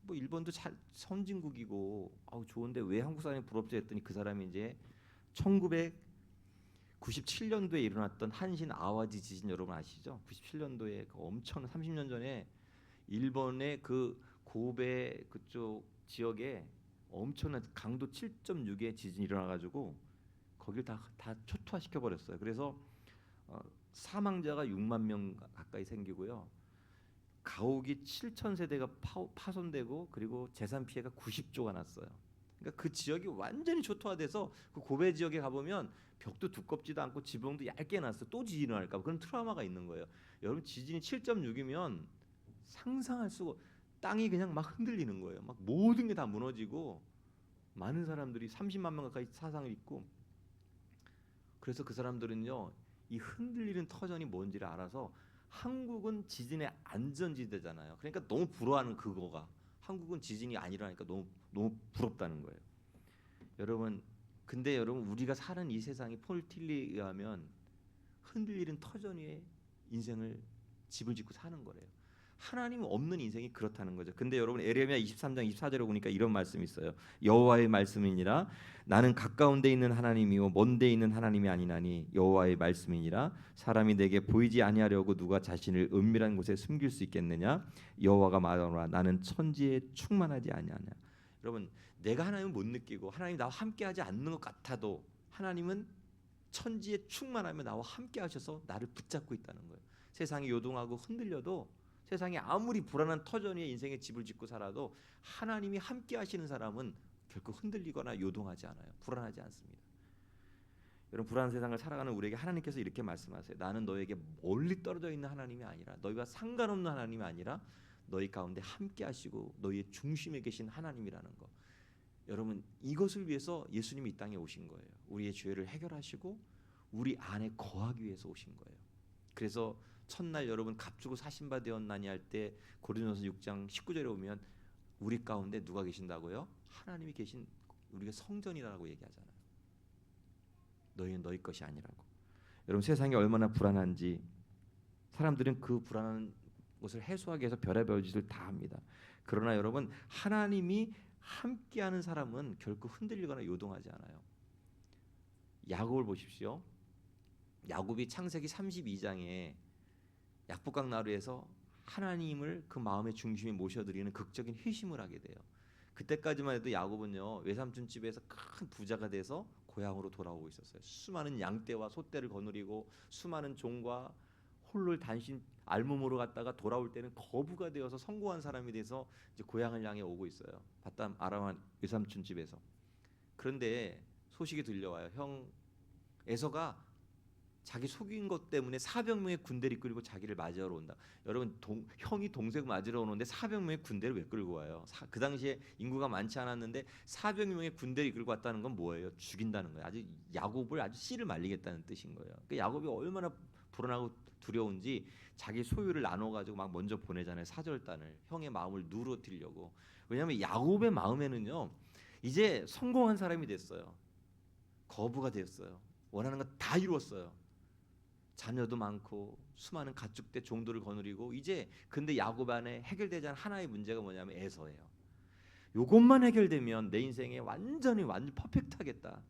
뭐 일본도 선진국이고 좋은데 왜 한국 사람이 부럽지 했더니 그 사람이 이제 1997년도에 일어났던 한신 아와지 지진 여러분 아시죠? 97년도에 그 엄청 30년 전에 일본의 그 고베 그쪽 지역에 엄청난 강도 7.6의 지진이 일어나가지고 거길 다 초토화시켜 버렸어요. 그래서 사망자가 6만 명 가까이 생기고요. 가옥이 7천 세대가 파손되고 그리고 재산 피해가 90조가 났어요. 그러니까 그 지역이 완전히 초토화돼서 그 고베 지역에 가보면 벽도 두껍지도 않고 지붕도 얇게 놨어. 또 지진이 날까 봐 그런 트라우마가 있는 거예요. 여러분 지진이 7.6이면 상상할 수가, 땅이 그냥 막 흔들리는 거예요. 막 모든 게 다 무너지고 많은 사람들이 30만 명 가까이 사상을 입고, 그래서 그 사람들은요 이 흔들리는 터전이 뭔지를 알아서, 한국은 지진의 안전지대잖아요. 그러니까 너무 부러워하는 그거가, 한국은 지진이 아니라니까 너무 부럽다는 거예요. 여러분 근데 여러분 우리가 사는 이 세상이 폴 틸리에 의하면 흔들리는 터전 위에 인생을 집을 짓고 사는 거래요. 하나님 없는 인생이 그렇다는 거죠. 근데 여러분 에레미야 23장 24절에 보니까 이런 말씀이 있어요. 여호와의 말씀이니라 나는 가까운 데 있는 하나님이요 먼 데 있는 하나님이 아니나니 여호와의 말씀이니라 사람이 내게 보이지 아니하려고 누가 자신을 은밀한 곳에 숨길 수 있겠느냐 여호와가 말하노라 나는 천지에 충만하지 아니하냐. 여러분 내가 하나님을 못 느끼고 하나님이 나와 함께하지 않는 것 같아도 하나님은 천지에 충만하며 나와 함께 하셔서 나를 붙잡고 있다는 거예요. 세상이 요동하고 흔들려도, 세상에 아무리 불안한 터전 위에 인생의 집을 짓고 살아도 하나님이 함께 하시는 사람은 결코 흔들리거나 요동하지 않아요. 불안하지 않습니다. 여러분 불안한 세상을 살아가는 우리에게 하나님께서 이렇게 말씀하세요. 나는 너에게 멀리 떨어져 있는 하나님이 아니라, 너희와 상관없는 하나님이 아니라 너희 가운데 함께 하시고 너희의 중심에 계신 하나님이라는 거. 여러분 이것을 위해서 예수님이 이 땅에 오신 거예요. 우리의 죄를 해결하시고 우리 안에 거하기 위해서 오신 거예요. 그래서 첫날 여러분 값주고 사신바 되었나니 할 때 고린도서 6장 19절에 오면 우리 가운데 누가 계신다고요? 하나님이 계신 우리가 성전이라고 얘기하잖아요. 너희는 너희 것이 아니라고. 여러분 세상이 얼마나 불안한지 사람들은 그 불안한 것을 해소하기 위해서 별의별 짓을 다 합니다. 그러나 여러분 하나님이 함께하는 사람은 결코 흔들리거나 요동하지 않아요. 야곱을 보십시오. 야곱이 창세기 32장에 약복강 나루에서 하나님을 그 마음의 중심에 모셔드리는 극적인 회심을 하게 돼요. 그때까지만 해도 야곱은요 외삼촌 집에서 큰 부자가 돼서 고향으로 돌아오고 있었어요. 수많은 양떼와 소떼를 거느리고 수많은 종과 홀로 단신 알몸으로 갔다가 돌아올 때는 거부가 되어서 성공한 사람이 돼서 이제 고향을 향해 오고 있어요. 바담 아람한 외삼촌 집에서. 그런데 소식이 들려와요. 형 에서가 자기 속인 것 때문에 400명의 군대를 이끌고 자기를 맞이하러 온다. 여러분 형이 동생 맞으러 오는데 400명의 군대를 왜 끌고 와요? 그 당시에 인구가 많지 않았는데 400명의 군대를 이끌고 왔다는 건 뭐예요? 죽인다는 거예요. 아주 야곱을 아주 씨를 말리겠다는 뜻인 거예요. 그러니까 야곱이 얼마나 불안하고 두려운지 자기 소유를 나눠 가지고 막 먼저 보내잖아요. 사절단을 형의 마음을 누르뜨리려고. 왜냐하면 야곱의 마음에는요 이제 성공한 사람이 됐어요. 거부가 되었어요. 원하는 거 다 이루었어요. 자녀도 많고 수많은 가축대 종들을 거느리고 이제 근데 야곱 안에 해결되지 않은 하나의 문제가 뭐냐면 에서예요. 요것만 해결되면 내 인생에 완전 퍼펙트하겠다.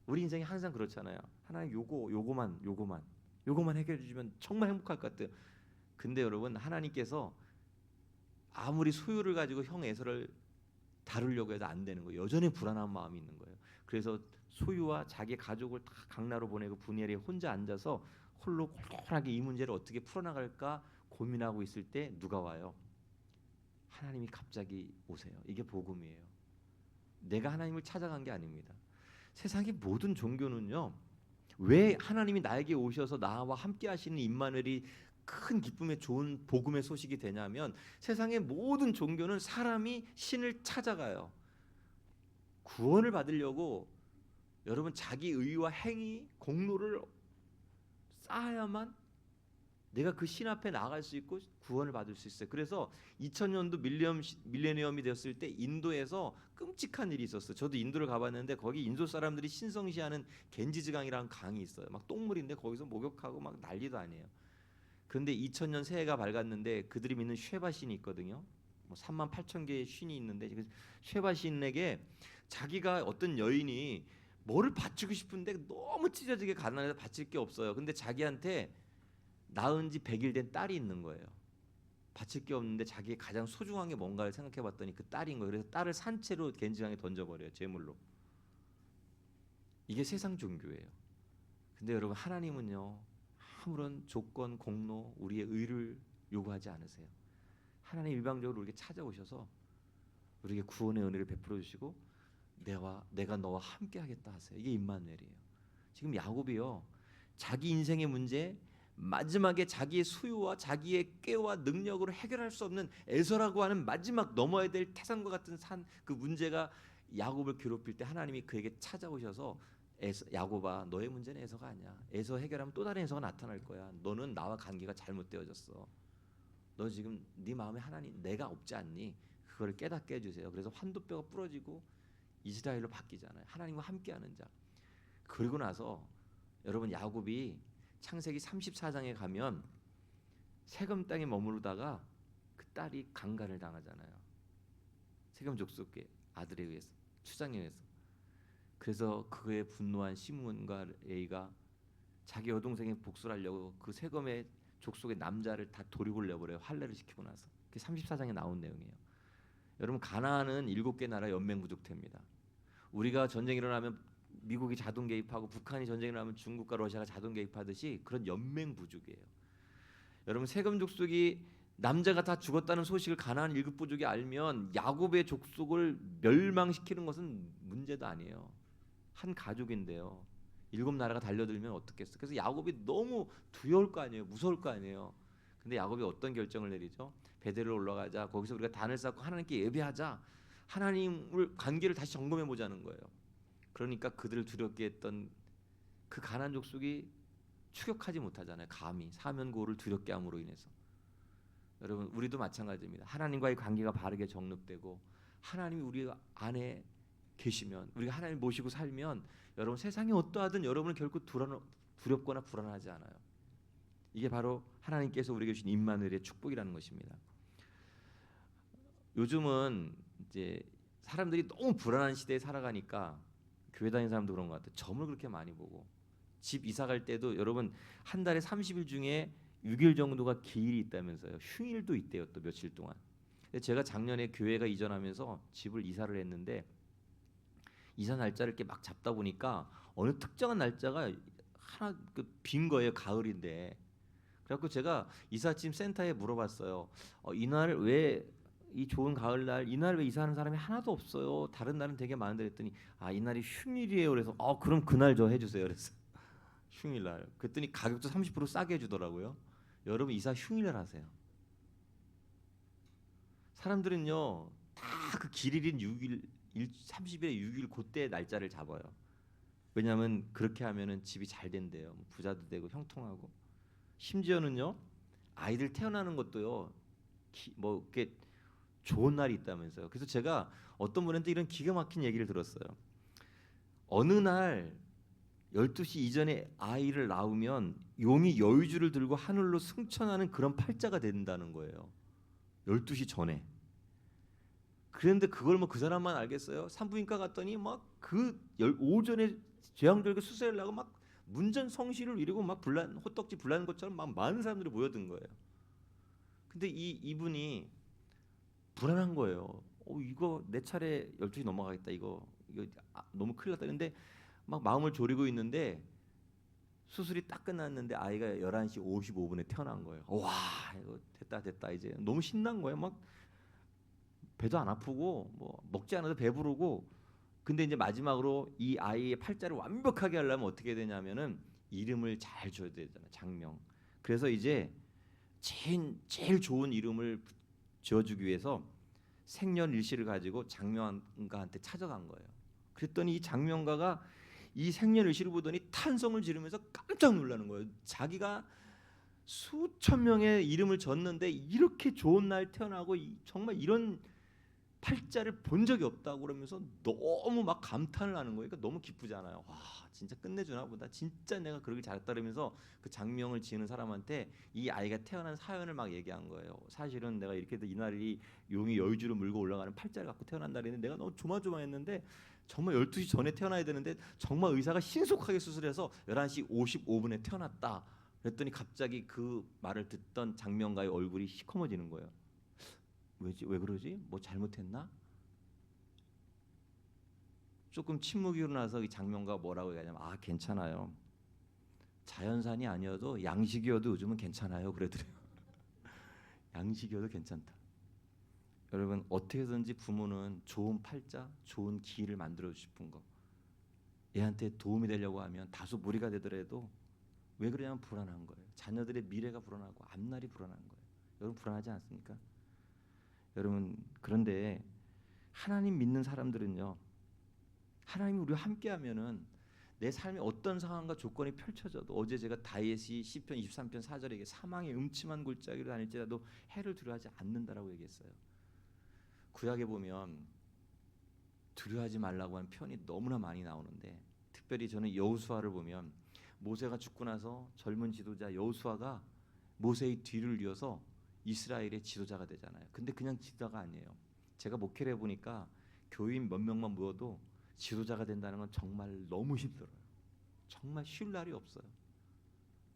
우리 인생이 항상 그렇잖아요. 하나님 요거만 해결해 주면 정말 행복할 것 같아요. 근데 여러분 하나님께서 아무리 소유를 가지고 형 에서를 다루려고 해도 안 되는 거예요. 여전히 불안한 마음이 있는 거예요. 그래서 소유와 자기 가족을 다 강나로 보내고 분야에 혼자 앉아서 홀로 홀하게 이 문제를 어떻게 풀어나갈까 고민하고 있을 때 누가 와요? 하나님이 갑자기 오세요. 이게 복음이에요. 내가 하나님을 찾아간 게 아닙니다. 세상의 모든 종교는요. 왜 하나님이 나에게 오셔서 나와 함께 하시는 임마누엘이 큰 기쁨의 좋은 복음의 소식이 되냐면 세상의 모든 종교는 사람이 신을 찾아가요. 구원을 받으려고 여러분 자기 의와 행위, 공로를 쌓아야만 내가 그 신 앞에 나갈 수 있고 구원을 받을 수 있어요. 그래서 2000년도 밀레니엄이 되었을 때 인도에서 끔찍한 일이 있었어요. 저도 인도를 가봤는데 거기 인도 사람들이 신성시하는 겐지즈강이라는 강이 있어요. 막 똥물인데 거기서 목욕하고 막 난리도 아니에요. 그런데 2000년 새해가 밝았는데 그들이 믿는 쉐바 신이 있거든요. 뭐 3만 8천 개의 신이 있는데 쉐바 신에게 자기가 어떤 여인이 뭐를 바치고 싶은데 너무 찢어지게 가난해서 바칠 게 없어요. 근데 자기한테 낳은 지 100일 된 딸이 있는 거예요. 바칠 게 없는데 자기의 가장 소중한 게 뭔가를 생각해봤더니 그 딸인 거예요. 그래서 딸을 산채로 겐지강에 던져버려요. 제물로. 이게 세상 종교예요. 근데 여러분 하나님은요 아무런 조건, 공로, 우리의 의를 요구하지 않으세요. 하나님 일방적으로 우리에게 찾아오셔서 우리에게 구원의 은혜를 베풀어 주시고 내가 너와 함께 하겠다 하세요. 이게 임마누엘이에요. 지금 야곱이요 자기 인생의 문제 마지막에 자기의 수요와 자기의 꾀와 능력으로 해결할 수 없는 에서라고 하는 마지막 넘어야 될 태산과 같은 산 그 문제가 야곱을 괴롭힐 때 하나님이 그에게 찾아오셔서 야곱아 너의 문제는 에서가 아니야. 에서 해결하면 또 다른 에서가 나타날 거야. 너는 나와 관계가 잘못되어졌어. 너 지금 네 마음에 하나님 내가 없지 않니? 그걸 깨닫게 해주세요. 그래서 환도뼈가 부러지고 이스라엘로 바뀌잖아요. 하나님과 함께하는 자. 그리고 나서 여러분 야곱이 창세기 34장에 가면 세겜 땅에 머무르다가 그 딸이 강간을 당하잖아요. 세겜 족속의 아들에 의해서 추장에 의해서. 그래서 그에 분노한 시므온과 레이가 자기 여동생의 복수를 하려고 그 세겜의 족속의 남자를 다 도륙을 내버려요. 할례를 시키고 나서. 그게 34장에 나온 내용이에요. 여러분 가나안은 7개 나라 연맹부족태입니다. 우리가 전쟁이 일어나면 미국이 자동 개입하고 북한이 전쟁이 일어나면 중국과 러시아가 자동 개입하듯이 그런 연맹부족이에요. 여러분 세겜 족속이 남자가 다 죽었다는 소식을 가나안 1급 부족이 알면 야곱의 족속을 멸망시키는 것은 문제도 아니에요. 한 가족인데요. 7나라가 달려들면 어떻겠어요? 그래서 야곱이 너무 두려울 거 아니에요. 무서울 거 아니에요. 근데 야곱이 어떤 결정을 내리죠? 베델을 올라가자. 거기서 우리가 단을 쌓고 하나님께 예배하자. 하나님을 관계를 다시 점검해 보자는 거예요. 그러니까 그들을 두렵게 했던 그 가나안 족속이 추격하지 못하잖아요. 감히 사면고를 두렵게 함으로 인해서. 여러분 우리도 마찬가지입니다. 하나님과의 관계가 바르게 정립되고 하나님이 우리 안에 계시면 우리가 하나님 모시고 살면 여러분 세상이 어떠하든 여러분은 결코 두렵거나 불안하지 않아요. 이게 바로 하나님께서 우리에게 주신 임마누엘의 축복이라는 것입니다. 요즘은 이제 사람들이 너무 불안한 시대에 살아가니까 교회 다니는 사람도 그런 것 같아요. 점을 그렇게 많이 보고 집 이사 갈 때도 여러분 한 달에 30일 중에 6일 정도가 기일이 있다면서요. 휴일도 있대요. 또 며칠 동안. 제가 작년에 교회가 이전하면서 집을 이사를 했는데 이사 날짜를 이렇게 막 잡다 보니까 어느 특정한 날짜가 하나 빈 거예요. 가을인데. 그래갖고 제가 이삿짐 센터에 물어봤어요. 이날 왜 이 좋은 가을날 이날 왜 이사하는 사람이 하나도 없어요. 다른 날은 되게 많은데 했더니 이날이 휴일이에요. 그래서 그럼 그날 저 해주세요. 그래서 휴일날. 그랬더니 가격도 30% 싸게 해주더라고요. 여러분 이사 휴일날 하세요. 사람들은요 다 그 길일인 6일 30일에 6일 그때 날짜를 잡아요. 왜냐하면 그렇게 하면은 집이 잘 된대요. 부자도 되고 형통하고. 심지어는요 아이들 태어나는 것도요 뭐 이렇게 좋은 날이 있다면서요. 그래서 제가 어떤 분한테 이런 기가 막힌 얘기를 들었어요. 어느 날 12시 이전에 아이를 낳으면 용이 여유주를 들고 하늘로 승천하는 그런 팔자가 된다는 거예요. 12시 전에. 그런데 그걸 뭐 그 사람만 알겠어요? 산부인과 갔더니 막 그 오전에 제왕절개 수술하려고 막 문전성시를 이루고 막 호떡지 불나는 것처럼 막 많은 사람들이 모여든 거예요. 근데 이분이 불안한 거예요. 이거 내 차례 12시 넘어가겠다. 이거 너무 큰일 났다. 근데 막 마음을 졸이고 있는데 수술이 딱 끝났는데 아이가 11시 55분에 태어난 거예요. 와, 이거 됐다 이제. 너무 신난 거예요. 막 배도 안 아프고 뭐 먹지 않아도 배부르고. 근데 이제 마지막으로 이 아이의 팔자를 완벽하게 하려면 어떻게 되냐면은 이름을 잘 줘야 되잖아요. 장명. 그래서 이제 제일 좋은 이름을 지어주기 위해서 생년일시를 가지고 장명가한테 찾아간 거예요. 그랬더니 이 장명가가 이 생년일시를 보더니 탄성을 지르면서 깜짝 놀라는 거예요. 자기가 수천 명의 이름을 졌는데 이렇게 좋은 날 태어나고 정말 이런 팔자를 본 적이 없다고 그러면서 너무 막 감탄을 하는 거예요. 그러니까 너무 기쁘잖아요. 와, 진짜 끝내주나 보다. 진짜 내가 그러길 잘했다 그러면서 그 장명을 지는 사람한테 이 아이가 태어난 사연을 막 얘기한 거예요. 사실은 내가 이렇게 해도 이날이 용이 여유주를 물고 올라가는 팔자를 갖고 태어난 날인데 내가 너무 조마조마했는데 정말 12시 전에 태어나야 되는데 정말 의사가 신속하게 수술해서 11시 55분에 태어났다. 그랬더니 갑자기 그 말을 듣던 장명가의 얼굴이 시커머지는 거예요. 왜지? 왜 그러지? 뭐 잘못했나? 조금 침묵이 일어나서 이 장면가 뭐라고 얘기하냐면 괜찮아요. 자연산이 아니어도 양식이어도 요즘은 괜찮아요. 그러더래요. 양식이어도 괜찮다. 여러분 어떻게든지 부모는 좋은 팔자, 좋은 기회를 만들어 싶은 거. 애한테 도움이 되려고 하면 다소 무리가 되더라도 왜 그러냐면 불안한 거예요. 자녀들의 미래가 불안하고 앞날이 불안한 거예요. 여러분 불안하지 않습니까? 여러분 그런데 하나님 믿는 사람들은요. 하나님이 우리와 함께하면은 내 삶에 어떤 상황과 조건이 펼쳐져도 어제 제가 다윗이 시편 23편 4절에 사망의 음침한 골짜기로 다닐지라도 해를 두려워하지 않는다라고 얘기했어요. 구약에 보면 두려워하지 말라고 하는 표현이 너무나 많이 나오는데 특별히 저는 여호수아를 보면 모세가 죽고 나서 젊은 지도자 여호수아가 모세의 뒤를 이어서 이스라엘의 지도자가 되잖아요. 근데 그냥 지도자가 아니에요. 제가 목회를 해보니까 교인 몇 명만 모여도 지도자가 된다는 건 정말 너무 힘들어요. 정말 쉴 날이 없어요.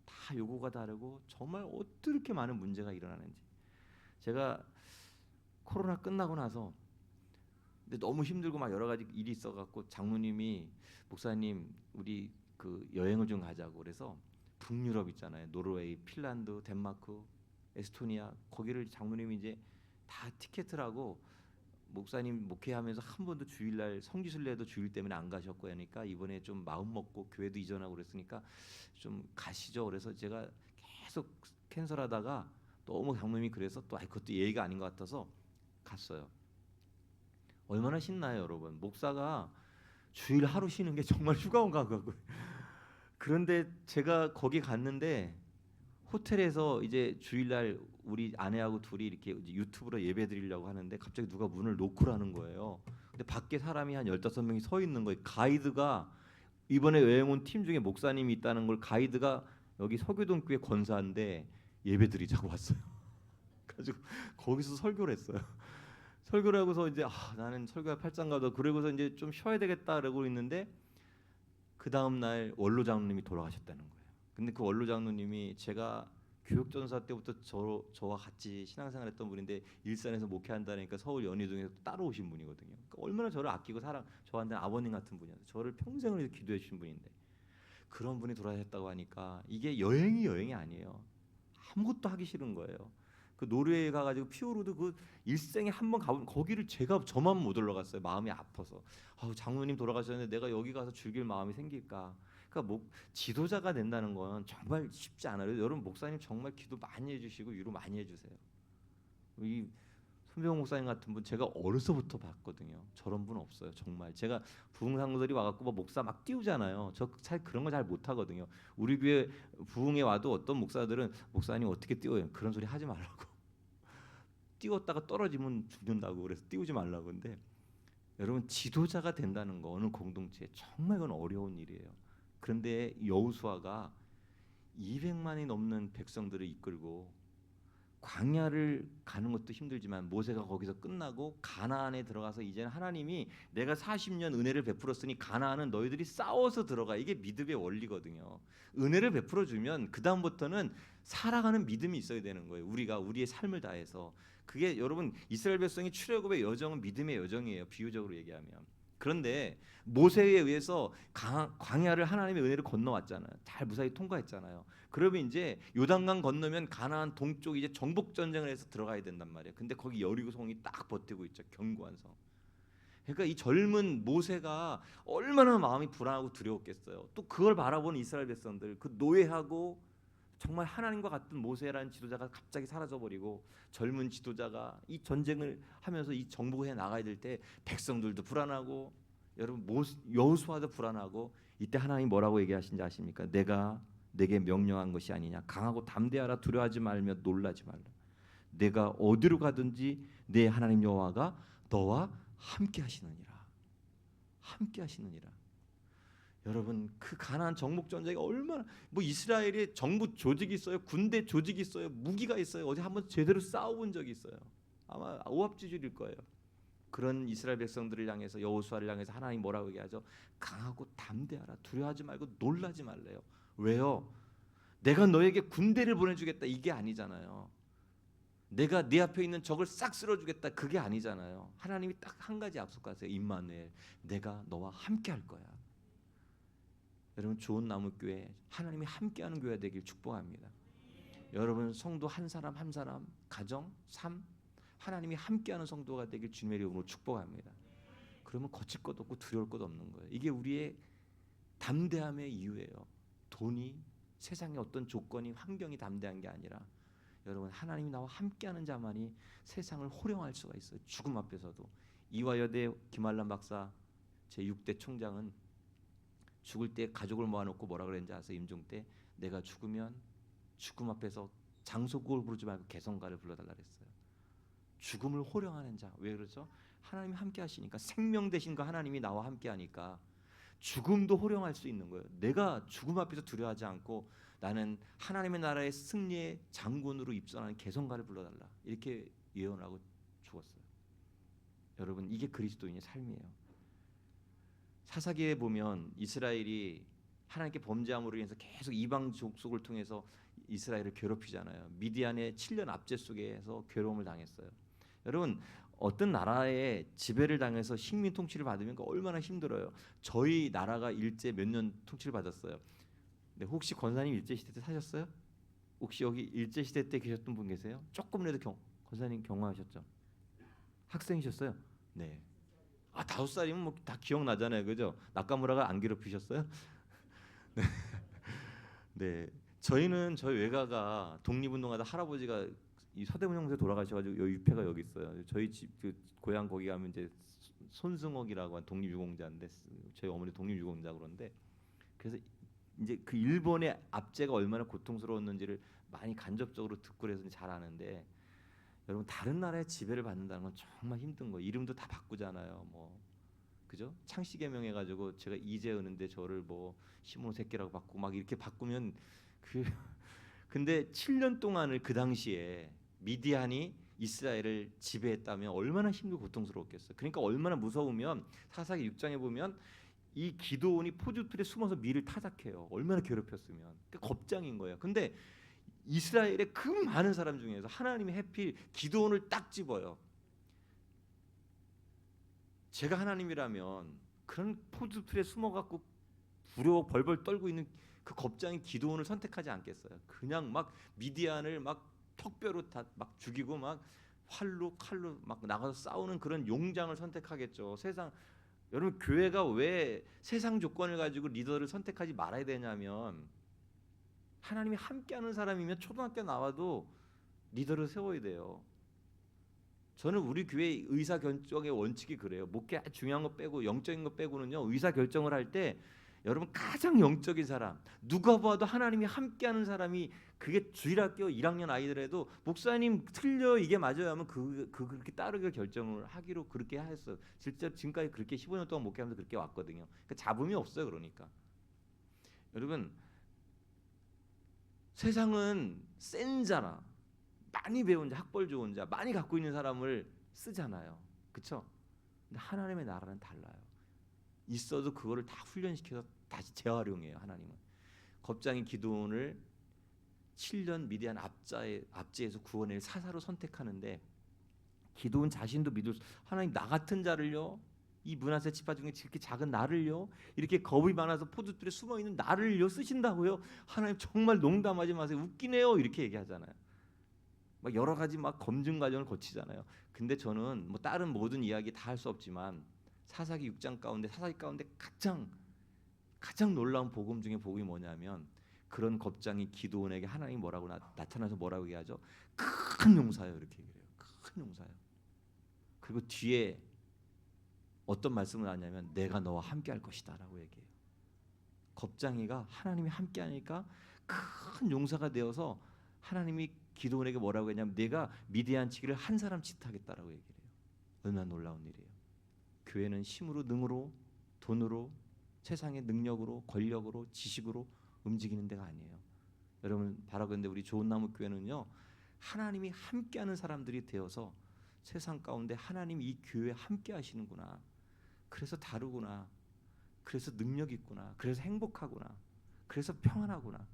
다 요구가 다르고 정말 어떻게 많은 문제가 일어나는지. 제가 코로나 끝나고 나서 근데 너무 힘들고 막 여러 가지 일이 있어갖고 장로님이 목사님 우리 그 여행을 좀 가자고 그래서 북유럽 있잖아요. 노르웨이, 핀란드, 덴마크, 에스토니아 거기를 장로님이 이제 다 티켓을 하고 목사님 목회하면서 한 번도 주일날 성지순례도 주일 때문에 안 가셨고 하니까 이번에 좀 마음 먹고 교회도 이전하고 그랬으니까 좀 가시죠. 그래서 제가 계속 캔슬하다가 너무 장로님이 그래서 또 그것도 예의가 아닌 것 같아서 갔어요. 얼마나 신나요, 여러분. 목사가 주일 하루 쉬는 게 정말 휴가 온 것 같고 그런데 제가 거기 갔는데 호텔에서 이제 주일날 우리 아내하고 둘이 이렇게 유튜브로 예배 드리려고 하는데 갑자기 누가 문을 노크라는 거예요. 근데 밖에 사람이 한 15명이 서 있는 거예요. 가이드가 이번에 여행 온 팀 중에 목사님이 있다는 걸 가이드가 여기 서교동교회 권사인데 예배 드리자고 왔어요. 가지고 거기서 설교를 했어요. 설교를 하고서 이제 나는 설교가 팔짱가도 그러고서 이제 좀 쉬어야 되겠다 그러고 있는데 그 다음 날 원로 장로님이 돌아가셨다는 거예요. 근데 그 원로 장로님이 제가 교육전사 때부터 저와 같이 신앙생활했던 분인데 일산에서 목회한다니까 서울 연희동에서 따로 오신 분이거든요. 그러니까 얼마나 저를 아끼고 저한테는 아버님 같은 분이었어요. 저를 평생을 위해서 기도해 주신 분인데 그런 분이 돌아가셨다고 하니까 이게 여행이 아니에요. 아무것도 하기 싫은 거예요. 그 노르웨이 가가지고 피오르드 그 일생에 한 번 가본 거기를 저만 못 올라갔어요. 마음이 아파서. 장로님 돌아가셨는데 내가 여기 가서 즐길 마음이 생길까? 그러니까 지도자가 된다는 건 정말 쉽지 않아요. 여러분 목사님 정말 기도 많이 해주시고 위로 많이 해주세요. 이 손병호 목사님 같은 분 제가 어려서부터 봤거든요. 저런 분 없어요. 정말 제가 부흥상들이 와갖고 목사 막 띄우잖아요. 저 잘 그런 거 잘 못하거든요. 우리 교회 부흥에 와도 어떤 목사들은 목사님 어떻게 띄워요? 그런 소리 하지 말라고. 띄웠다가 떨어지면 죽는다고 그래서 띄우지 말라고. 근데 여러분 지도자가 된다는 거 어느 공동체에 정말 그건 어려운 일이에요. 그런데 여호수아가 200만이 넘는 백성들을 이끌고 광야를 가는 것도 힘들지만 모세가 거기서 끝나고 가나안에 들어가서 이제는 하나님이 내가 40년 은혜를 베풀었으니 가나안은 너희들이 싸워서 들어가. 이게 믿음의 원리거든요. 은혜를 베풀어 주면 그 다음부터는 살아가는 믿음이 있어야 되는 거예요. 우리가 우리의 삶을 다해서. 그게 여러분 이스라엘 백성이 출애굽의 여정은 믿음의 여정이에요. 비유적으로 얘기하면. 그런데 모세에 의해서 광야를 하나님의 은혜를 건너왔잖아요. 잘 무사히 통과했잖아요. 그러면 이제 요단강 건너면 가나안 동쪽 이제 정복 전쟁을 해서 들어가야 된단 말이에요. 근데 거기 여리고성이 딱 버티고 있죠. 견고한 성. 그러니까 이 젊은 모세가 얼마나 마음이 불안하고 두려웠겠어요. 또 그걸 바라보는 이스라엘 백성들, 그 노예하고 정말 하나님과 같은 모세라는 지도자가 갑자기 사라져버리고 젊은 지도자가 이 전쟁을 하면서 이 정복해 나가야 될 때 백성들도 불안하고 여러분 여호수아도 불안하고 이때 하나님 뭐라고 얘기하신지 아십니까? 내가 내게 명령한 것이 아니냐. 강하고 담대하라. 두려워하지 말며 놀라지 말라. 내가 어디로 가든지 내 하나님 여호와가 너와 함께 하시느니라. 함께 하시느니라. 여러분 그 가나안 정복 전쟁이 얼마나 이스라엘의 정부 조직이 있어요. 군대 조직이 있어요. 무기가 있어요. 어디 한번 제대로 싸워본 적이 있어요. 아마 오합지졸일 거예요. 그런 이스라엘 백성들을 향해서 여호수아를 향해서 하나님 뭐라고 얘기하죠? 강하고 담대하라. 두려워하지 말고 놀라지 말래요. 왜요? 내가 너에게 군대를 보내주겠다 이게 아니잖아요. 내가 네 앞에 있는 적을 싹 쓸어주겠다 그게 아니잖아요. 하나님이 딱 한 가지 약속하세요. 임마누엘, 내가 너와 함께 할 거야. 여러분 좋은 나무교회 하나님이 함께하는 교회 되길 축복합니다. 여러분 성도 한 사람 한 사람 가정 삶 하나님이 함께하는 성도가 되길 주님의 이름으로 축복합니다. 그러면 거칠 것 없고 두려울 것 없는 거예요. 이게 우리의 담대함의 이유예요. 돈이 세상의 어떤 조건이 환경이 담대한 게 아니라 여러분 하나님이 나와 함께하는 자만이 세상을 호령할 수가 있어요. 죽음 앞에서도. 이화여대 김한란 박사 제6대 총장은 죽을 때 가족을 모아놓고 뭐라 그랬는지 아세요? 임종 때 내가 죽으면 죽음 앞에서 장소국을 부르지 말고 개성가를 불러달라 그랬어요. 죽음을 호령하는 자. 왜 그러죠? 하나님이 함께 하시니까. 생명 되신 그 하나님이 나와 함께 하니까 죽음도 호령할 수 있는 거예요. 내가 죽음 앞에서 두려워하지 않고 나는 하나님의 나라의 승리의 장군으로 입성하는 개성가를 불러달라. 이렇게 예언하고 죽었어요. 여러분 이게 그리스도인의 삶이에요. 사사기에 보면 이스라엘이 하나님께 범죄함으로 인해서 계속 이방 족속을 통해서 이스라엘을 괴롭히잖아요. 미디안의 7년 압제 속에서 괴로움을 당했어요. 여러분 어떤 나라에 지배를 당해서 식민 통치를 받으면 얼마나 힘들어요. 저희 나라가 일제 몇 년 통치를 받았어요. 네, 혹시 권사님 일제 시대 때 사셨어요? 혹시 여기 일제 시대 때 계셨던 분 계세요? 조금이라도 권사님 경험하셨죠? 학생이셨어요? 네. 5살이면 다 기억나잖아요, 그죠? 낙가무라가 안 괴롭히셨어요? 네. 네. 저희 외가가 독립운동하다 할아버지가 이 서대문 형제 돌아가셔가지고 여기 유패가 여기 있어요. 저희 집 그 고향 거기 가면 이제 손승옥이라고 한 독립유공자인데 저희 어머니 독립유공자 그런데 그래서 이제 그 일본의 압제가 얼마나 고통스러웠는지를 많이 간접적으로 듣고 그래서 잘 아는데, 여러분 다른 나라의 지배를 받는다는 건 정말 힘든 거예요. 이름도 다 바꾸잖아요. 뭐 그죠? 창씨개명 해가지고 제가 이재은인데 저를 뭐 시모노세끼라고 바꾸고 막 이렇게 바꾸면 그 근데 7년 동안을 그 당시에 미디안이 이스라엘을 지배했다면 얼마나 힘들고 고통스러웠겠어요. 그러니까 얼마나 무서우면 사사기 6장에 보면 이 기드온이 포도틀에 숨어서 밀을 타작해요. 얼마나 괴롭혔으면. 그러니까 겁장인 거예요. 근데 이스라엘의 그 많은 사람 중에서 하나님이 해필 기드온을 딱 집어요. 제가 하나님이라면 그런 포도틀에 숨어갖고 두려워 벌벌 떨고 있는 그 겁장인 기드온을 선택하지 않겠어요. 그냥 막 미디안을 막 턱뼈로 다 막 죽이고 막 활로 칼로 막 나가서 싸우는 그런 용장을 선택하겠죠. 세상 여러분 교회가 왜 세상 조건을 가지고 리더를 선택하지 말아야 되냐면, 하나님이 함께하는 사람이면 초등학교 나와도 리더를 세워야 돼요. 저는 우리 교회 의사 결정의 원칙이 그래요. 목회 중요한 거 빼고 영적인 거 빼고는요, 의사 결정을 할 때 여러분 가장 영적인 사람, 누가 봐도 하나님이 함께하는 사람이, 그게 주일학교 1학년 아이들에도 목사님 틀려 이게 맞아요 하면 그렇게 따르게 결정을 하기로 그렇게 했어요. 실제 지금까지 그렇게 15년 동안 목회하면서 그렇게 왔거든요. 그러니까 잡음이 없어요. 그러니까 여러분 세상은 센 자나 많이 배운 자, 학벌 좋은 자, 많이 갖고 있는 사람을 쓰잖아요. 그렇죠? 근데 하나님의 나라는 달라요. 있어도 그거를 다 훈련시켜서 다시 재활용해요. 하나님은 겁장인 기드온을 7년 미디안 압제에서 구원을 사사로 선택하는데, 기드온 자신도 믿을 수, 하나님 나 같은 자를요, 이 므낫세 지파 중에 이렇게 작은 나를요, 이렇게 겁이 많아서 포도들에 숨어 있는 나를요 쓰신다고요? 하나님 정말 농담하지 마세요. 웃기네요. 이렇게 얘기하잖아요. 막 여러 가지 막 검증 과정을 거치잖아요. 근데 저는 뭐 다른 모든 이야기 다 할 수 없지만 사사기 6장 가운데, 사사기 가운데 가장 놀라운 복음 중에 복음이 뭐냐면, 그런 겁장이 기드온에게 하나님이 뭐라고 나타나서 뭐라고 얘기하죠? 큰 용사요. 이렇게 얘기해요. 큰 용사요. 그리고 뒤에 어떤 말씀을 하냐면 내가 너와 함께할 것이다라고 얘기해요. 겁장이가 하나님이 함께하니까 큰 용사가 되어서 하나님이 기드온에게 뭐라고 했냐면 내가 미디안 치기를 한 사람 치하겠다라고 얘기를 해요. 얼마나 놀라운 일이에요. 교회는 힘으로, 능으로, 돈으로, 세상의 능력으로, 권력으로, 지식으로 움직이는 데가 아니에요. 여러분 바라보는데 우리 좋은 나무 교회는요, 하나님이 함께하는 사람들이 되어서 세상 가운데 하나님이 이 교회에 함께 하시는구나, 그래서 다르구나, 그래서 능력 있구나, 그래서 행복하구나, 그래서 평안하구나,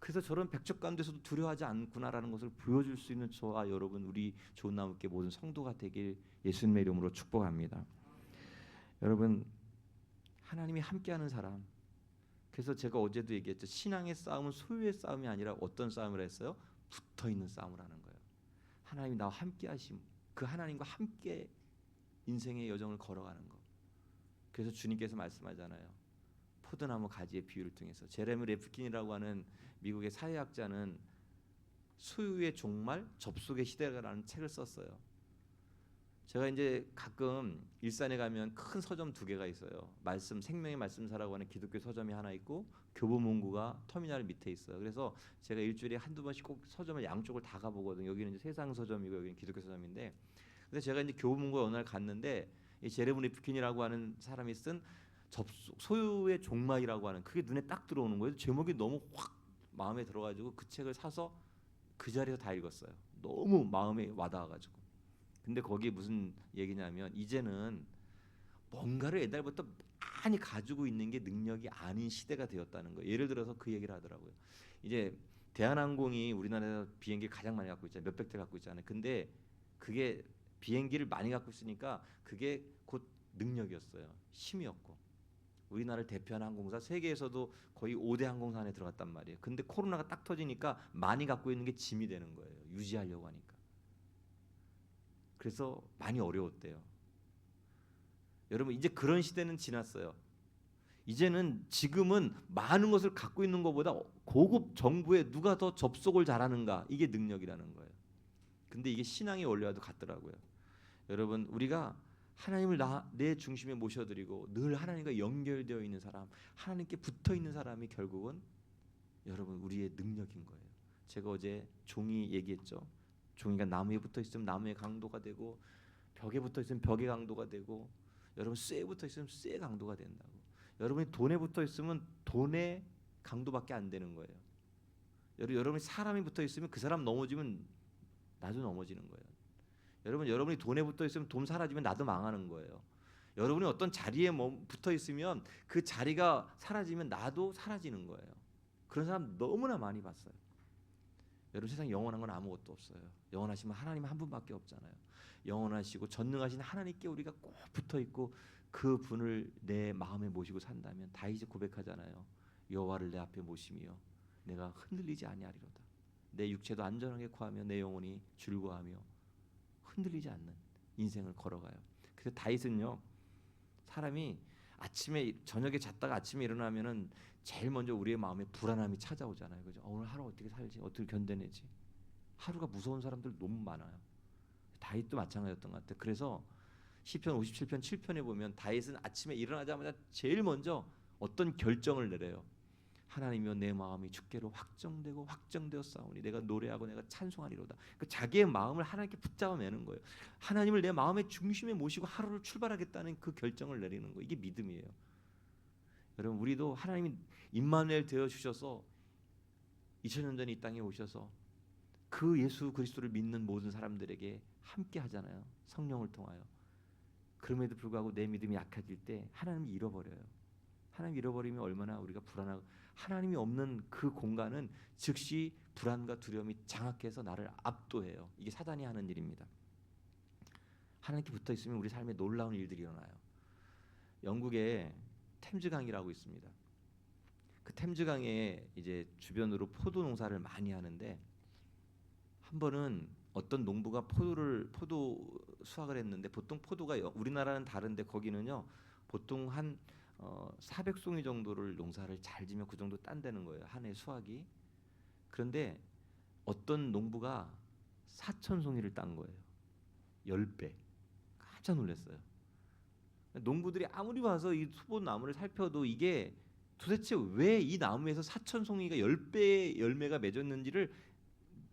그래서 저런 백적 가운데서도 두려워하지 않구나라는 것을 보여줄 수 있는 저와 여러분, 우리 좋은 나무교회 모든 성도가 되길 예수님의 이름으로 축복합니다. 여러분 하나님이 함께하는 사람, 그래서 제가 어제도 얘기했죠. 신앙의 싸움은 소유의 싸움이 아니라 어떤 싸움을 했어요? 붙어있는 싸움을 하는 거예요. 하나님이 나와 함께 하심, 그 하나님과 함께 인생의 여정을 걸어가는 거. 그래서 주님께서 말씀하잖아요. 포도나무 가지의 비유를 통해서. 제레미 레프킨이라고 하는 미국의 사회학자는 소유의 종말, 접속의 시대라는 책을 썼어요. 제가 이제 가끔 일산에 가면 큰 서점 2개가 있어요. 말씀, 생명의 말씀사라고 하는 기독교 서점이 하나 있고 교보문고가 터미널 밑에 있어요. 그래서 제가 일주일에 한두 번씩 꼭 서점을 양쪽을 다 가보거든요. 여기는 이제 세상 서점이고 여기는 기독교 서점인데, 근데 제가 이제 교보문고에 어느 날 갔는데 이 제레미 리프킨이라고 하는 사람이 쓴 접속, 소유의 종말이라고 하는, 그게 눈에 딱 들어오는 거예요. 제목이 너무 확 마음에 들어가지고 그 책을 사서 그 자리에서 다 읽었어요. 너무 마음에 와닿아가지고. 근데 거기에 무슨 얘기냐면, 이제는 뭔가를 옛날부터 많이 가지고 있는 게 능력이 아닌 시대가 되었다는 거예요. 예를 들어서 그 얘기를 하더라고요. 이제 대한항공이 우리나라에서 비행기 가장 많이 갖고 있잖아요. 몇백 대 갖고 있잖아요. 근데 그게 비행기를 많이 갖고 있으니까 그게 곧 능력이었어요. 힘이었고. 우리나라를 대표하는 항공사, 세계에서도 거의 5대 항공사 안에 들어갔단 말이에요. 근데 코로나가 딱 터지니까 많이 갖고 있는 게 짐이 되는 거예요. 유지하려고 하니까. 그래서 많이 어려웠대요. 여러분 이제 그런 시대는 지났어요. 이제는 지금은 많은 것을 갖고 있는 것보다 고급 정보에 누가 더 접속을 잘하는가, 이게 능력이라는 거예요. 근데 이게 신앙의 원리와도 같더라고요. 여러분 우리가 하나님을 내 중심에 모셔드리고 늘 하나님과 연결되어 있는 사람, 하나님께 붙어 있는 사람이 결국은 여러분 우리의 능력인 거예요. 제가 어제 종이 얘기했죠. 종이가 나무에 붙어 있으면 나무의 강도가 되고, 벽에 붙어 있으면 벽의 강도가 되고, 여러분 쇠에 붙어 있으면 쇠의 강도가 된다고. 여러분이 돈에 붙어 있으면 돈의 강도밖에 안 되는 거예요. 여러분이 사람이 붙어 있으면 그 사람 넘어지면 나도 넘어지는 거예요. 여러분이 돈에 붙어 있으면 돈 사라지면 나도 망하는 거예요. 여러분이 어떤 자리에 붙어 있으면 그 자리가 사라지면 나도 사라지는 거예요. 그런 사람 너무나 많이 봤어요. 여러분 세상 영원한 건 아무것도 없어요. 영원하시면 하나님 한 분밖에 없잖아요. 영원하시고 전능하신 하나님께 우리가 꼭 붙어 있고 그 분을 내 마음에 모시고 산다면 다윗이 고백하잖아요. 여호와를 내 앞에 모시며 내가 흔들리지 아니하리로다. 내 육체도 안전하게 구하며 내 영혼이 즐거워하며 흔들리지 않는 인생을 걸어가요. 그래서 다윗은요, 사람이 아침에 저녁에 잤다가 아침에 일어나면은 제일 먼저 우리의 마음에 불안함이 찾아오잖아요. 그죠? 오늘 하루 어떻게 살지? 어떻게 견뎌내지? 하루가 무서운 사람들 너무 많아요. 다윗도 마찬가지였던 것 같아요. 그래서 시편 57편 7편에 보면 다윗은 아침에 일어나자마자 제일 먼저 어떤 결정을 내려요. 하나님이여 내 마음이 주께로 확정되고 확정되었사오니 내가 노래하고 내가 찬송하리로다. 그 자기의 마음을 하나님께 붙잡아 매는 거예요. 하나님을 내 마음의 중심에 모시고 하루를 출발하겠다는 그 결정을 내리는 거. 이게 믿음이에요. 여러분 우리도 하나님이 임마누엘 되어 주셔서 2000년 전에 이 땅에 오셔서 그 예수 그리스도를 믿는 모든 사람들에게 함께 하잖아요. 성령을 통하여. 그럼에도 불구하고 내 믿음이 약해질 때 하나님이 잃어버려요. 하나님 잃어버리면 얼마나 우리가 불안하고, 하나님이 없는 그 공간은 즉시 불안과 두려움이 장악해서 나를 압도해요. 이게 사단이 하는 일입니다. 하나님께 붙어 있으면 우리 삶에 놀라운 일들이 일어나요. 영국에 템즈강이라고 있습니다. 그 템즈강에 이제 주변으로 포도 농사를 많이 하는데, 한 번은 어떤 농부가 포도 수확을 했는데, 보통 포도가 우리나라는 다른데 거기는요 보통 한 400송이 정도를 농사를 잘 지면 그 정도 딴다는 거예요, 한 해 수확이. 그런데 어떤 농부가 4,000송이를 딴 거예요. 10배. 깜짝 놀랐어요. 농부들이 아무리 봐서 이 수보나무를 살펴도 이게 도대체 왜 이 나무에서 4,000송이가 10배의 열매가 맺었는지를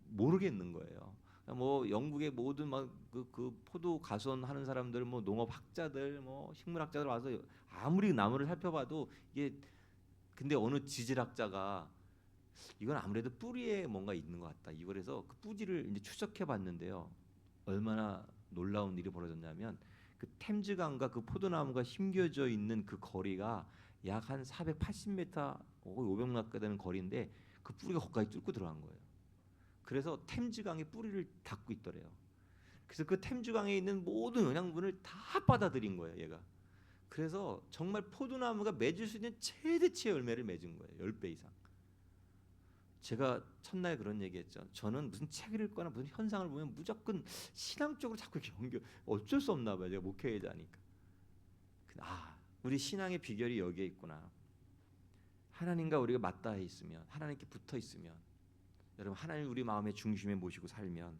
모르겠는 거예요. 뭐 영국의 모든 그 포도 가수하는 사람들, 뭐 농업학자들, 뭐 식물학자들 와서 아무리 나무를 살펴봐도 이게, 근데 어느 지질학자가 이건 아무래도 뿌리에 뭔가 있는 것 같다. 이거래서 그 뿌리를 이제 추적해 봤는데요. 얼마나 놀라운 일이 벌어졌냐면, 그 템즈강과 그 포도나무가 심겨져 있는 그 거리가 약 한 480m, 500m 되는 거리인데 그 뿌리가 거기까지 뚫고 들어간 거예요. 그래서 템즈강의 뿌리를 닫고 있더래요. 그래서 그 템즈강에 있는 모든 영양분을 다 받아들인 거예요, 얘가. 그래서 정말 포도나무가 맺을 수 있는 최대치의 열매를 맺은 거예요. 10배 이상. 제가 첫날 그런 얘기했죠. 저는 무슨 책을 읽거나 무슨 현상을 보면 무조건 신앙적으로 자꾸 연결, 어쩔 수 없나 봐요. 제가 목회자니까. 우리 신앙의 비결이 여기에 있구나. 하나님과 우리가 맞닿아 있으면, 하나님께 붙어 있으면, 여러분 하나님 우리 마음의 중심에 모시고 살면,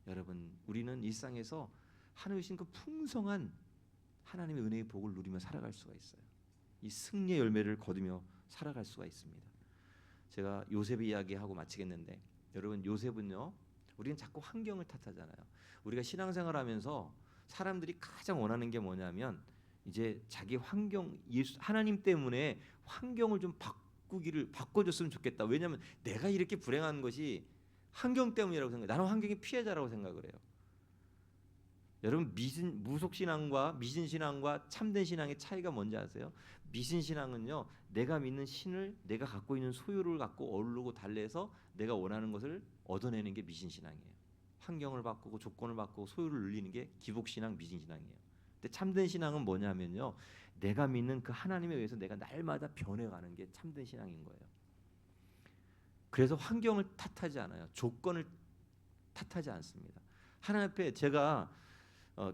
여러분 우리는 일상에서 하나님 주신 그 풍성한 하나님의 은혜의 복을 누리며 살아갈 수가 있어요. 이 승리의 열매를 거두며 살아갈 수가 있습니다. 제가 요셉의 이야기하고 마치겠는데, 여러분 요셉은요, 우리는 자꾸 환경을 탓하잖아요. 우리가 신앙생활하면서 사람들이 가장 원하는 게 뭐냐면, 이제 자기 환경, 하나님 때문에 환경을 좀 바꿔줬으면 좋겠다. 왜냐하면 내가 이렇게 불행한 것이 환경 때문이라고 생각해요. 나는 환경의 피해자라고 생각을 해요. 여러분 무속신앙과 미신신앙과 참된 신앙의 차이가 뭔지 아세요? 미신신앙은요, 내가 믿는 신을, 내가 갖고 있는 소유를 갖고 어우르고 달래서 내가 원하는 것을 얻어내는 게 미신신앙이에요. 환경을 바꾸고 조건을 바꾸고 소유를 늘리는 게 기복신앙, 미신신앙이에요. 근데 참된 신앙은 뭐냐면요, 내가 믿는 그 하나님에 의해서 내가 날마다 변해가는 게 참된 신앙인 거예요. 그래서 환경을 탓하지 않아요. 조건을 탓하지 않습니다. 하나님 앞에 제가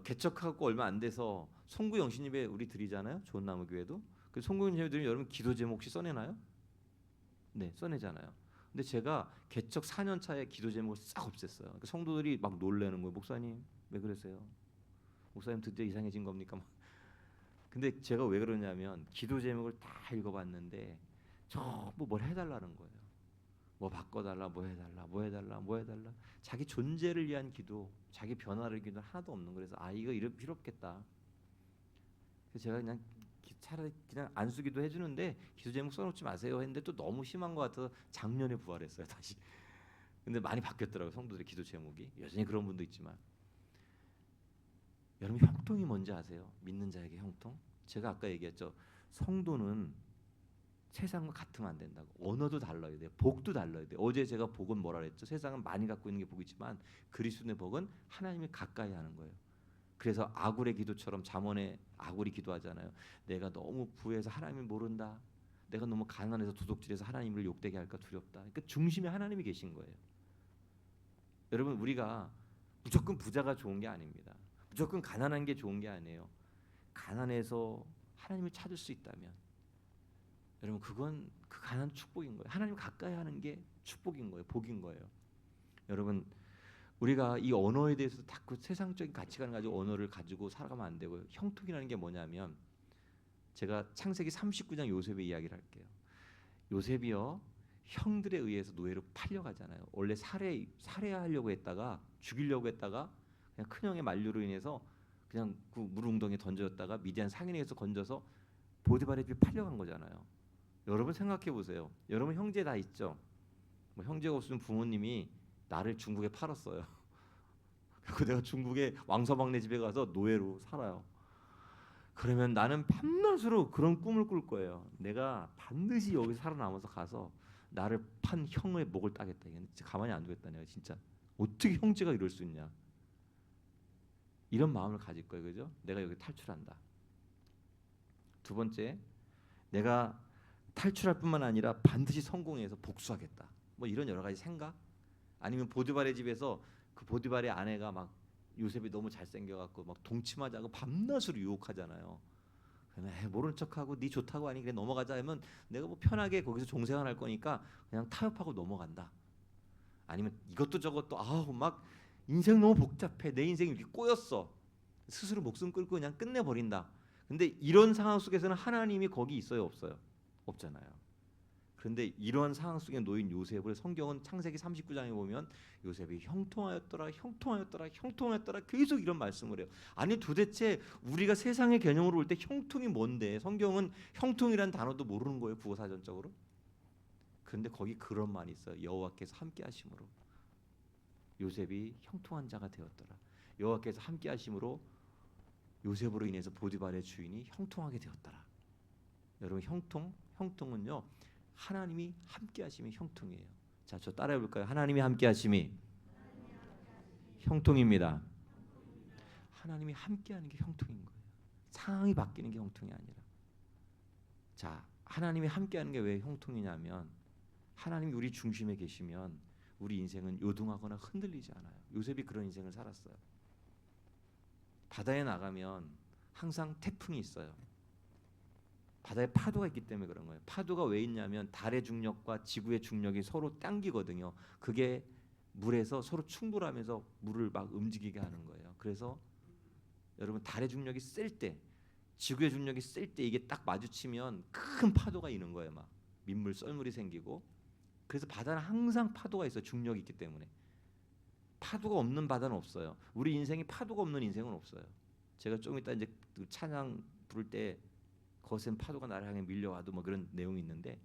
개척하고 얼마 안 돼서 송구 영신예배 우리 드리잖아요. 좋은 나무 교회도. 그 송구 영신예배 드리면 여러분 기도 제목 혹시 써내나요? 네, 써내잖아요. 근데 제가 개척 4년 차에 기도 제목을 싹 없앴어요. 그러니까 성도들이 막 놀래는 거예요. 목사님 왜 그러세요? 목사님 드디어 이상해진 겁니까? 근데 제가 왜 그러냐면 기도 제목을 다 읽어봤는데 전부 뭘 해달라는 거예요. 뭐 바꿔달라, 뭐 해달라, 뭐 해달라, 뭐 해달라. 자기 존재를 위한 기도, 자기 변화를 기도 하나도 없는 거예요. 그래서 이거 필요 없겠다. 그래서 제가 그냥 차라리 그냥 안수기도 해주는데 기도 제목 써놓지 마세요 했는데 또 너무 심한 것 같아서 작년에 부활했어요 다시. 근데 많이 바뀌었더라고요 성도들의 기도 제목이. 여전히 그런 분도 있지만 여러분 형통이 뭔지 아세요? 믿는 자에게 형통? 제가 아까 얘기했죠. 성도는 세상과 같으면 안 된다고. 언어도 달라야 돼요. 복도 달라야 돼요. 어제 제가 복은 뭐라 그랬죠? 세상은 많이 갖고 있는 게 복이지만 그리스도의 복은 하나님을 가까이 하는 거예요. 그래서 아굴의 기도처럼 잠언에 아굴이 기도하잖아요. 내가 너무 부해서 하나님을 모른다. 내가 너무 가난해서 도둑질해서 하나님을 욕되게 할까 두렵다. 그러니까 중심에 하나님이 계신 거예요. 여러분 우리가 무조건 부자가 좋은 게 아닙니다. 무조건 가난한 게 좋은 게 아니에요. 가난해서 하나님을 찾을 수 있다면 여러분 그건 그 가난 축복인 거예요. 하나님 가까이 하는 게 축복인 거예요. 복인 거예요. 여러분 우리가 이 언어에 대해서 자꾸 세상적인 가치관을 가지고 언어를 가지고 살아가면 안 되고요. 형통이라는 게 뭐냐면 제가 창세기 39장 요셉의 이야기를 할게요. 요셉이요 형들에 의해서 노예로 팔려가잖아요. 원래 살해하려고 했다가 죽이려고 했다가 그냥 큰형의 만류로 인해서 그냥 그 물웅덩이에 던졌다가 미디안 상인에게서 건져서 보디발의 집에 팔려간 거잖아요. 여러분 생각해 보세요. 여러분 형제 다 있죠. 뭐 형제가 없으면 부모님이 나를 중국에 팔았어요. 그리고 내가 중국의 왕서방네 집에 가서 노예로 살아요. 그러면 나는 밤낮으로 그런 꿈을 꿀 거예요. 내가 반드시 여기서 살아남아서 가서 나를 판 형의 목을 따겠다. 이게 진짜 가만히 안 두겠다. 내가 진짜 어떻게 형제가 이럴 수 있냐. 이런 마음을 가질 거예요. 그죠? 내가 여기 탈출한다. 두 번째, 내가 탈출할 뿐만 아니라 반드시 성공해서 복수하겠다. 뭐 이런 여러 가지 생각. 아니면 보디발의 집에서 그 보디발의 아내가 막 요셉이 너무 잘생겨갖고 막 동침하자고 밤낮으로 유혹하잖아요. 그러면 모른 척하고 네 좋다고 하니 그래 넘어가자 하면 내가 뭐 편하게 거기서 종생활할 거니까 그냥 타협하고 넘어간다. 아니면 이것도 저것도 아우 막 인생 너무 복잡해. 내 인생이 이렇게 꼬였어. 스스로 목숨 끊고 그냥 끝내버린다. 근데 이런 상황 속에서는 하나님이 거기 있어요 없어요? 없잖아요. 그런데 이러한 상황 속에 놓인 요셉을 성경은 창세기 39장에 보면 요셉이 형통하였더라 형통하였더라 형통하였더라 계속 이런 말씀을 해요. 아니 도대체 우리가 세상의 개념으로 볼 때 형통이 뭔데 성경은 형통이란 단어도 모르는 거예요 국어사전적으로. 그런데 거기 그런 말이 있어요. 여호와께서 함께 하심으로 요셉이 형통한 자가 되었더라. 여호와께서 함께 하심으로 요셉으로 인해서 보디발의 주인이 형통하게 되었더라. 여러분 형통은요 하나님이 함께 하심이 형통이에요. 자, 저 따라해 볼까요? 하나님이 함께 하심이 형통입니다. 하나님이 함께 하는 게 형통인 거예요. 상황이 바뀌는 게 형통이 아니라. 자, 하나님이 함께 하는 게 왜 형통이냐면 하나님이 우리 중심에 계시면 우리 인생은 요동하거나 흔들리지 않아요. 요셉이 그런 인생을 살았어요. 바다에 나가면 항상 태풍이 있어요. 바다에 파도가 있기 때문에 그런 거예요. 파도가 왜 있냐면 달의 중력과 지구의 중력이 서로 당기거든요. 그게 물에서 서로 충돌하면서 물을 막 움직이게 하는 거예요. 그래서 여러분 달의 중력이 셀 때, 지구의 중력이 셀 때 이게 딱 마주치면 큰 파도가 있는 거예요. 막 민물, 썰물이 생기고. 그래서 바다는 항상 파도가 있어요. 중력이 있기 때문에. 파도가 없는 바다는 없어요. 우리 인생이 파도가 없는 인생은 없어요. 제가 좀 이따 이제 찬양 부를 때 거센 파도가 나를 향해 밀려와도 뭐 그런 내용이 있는데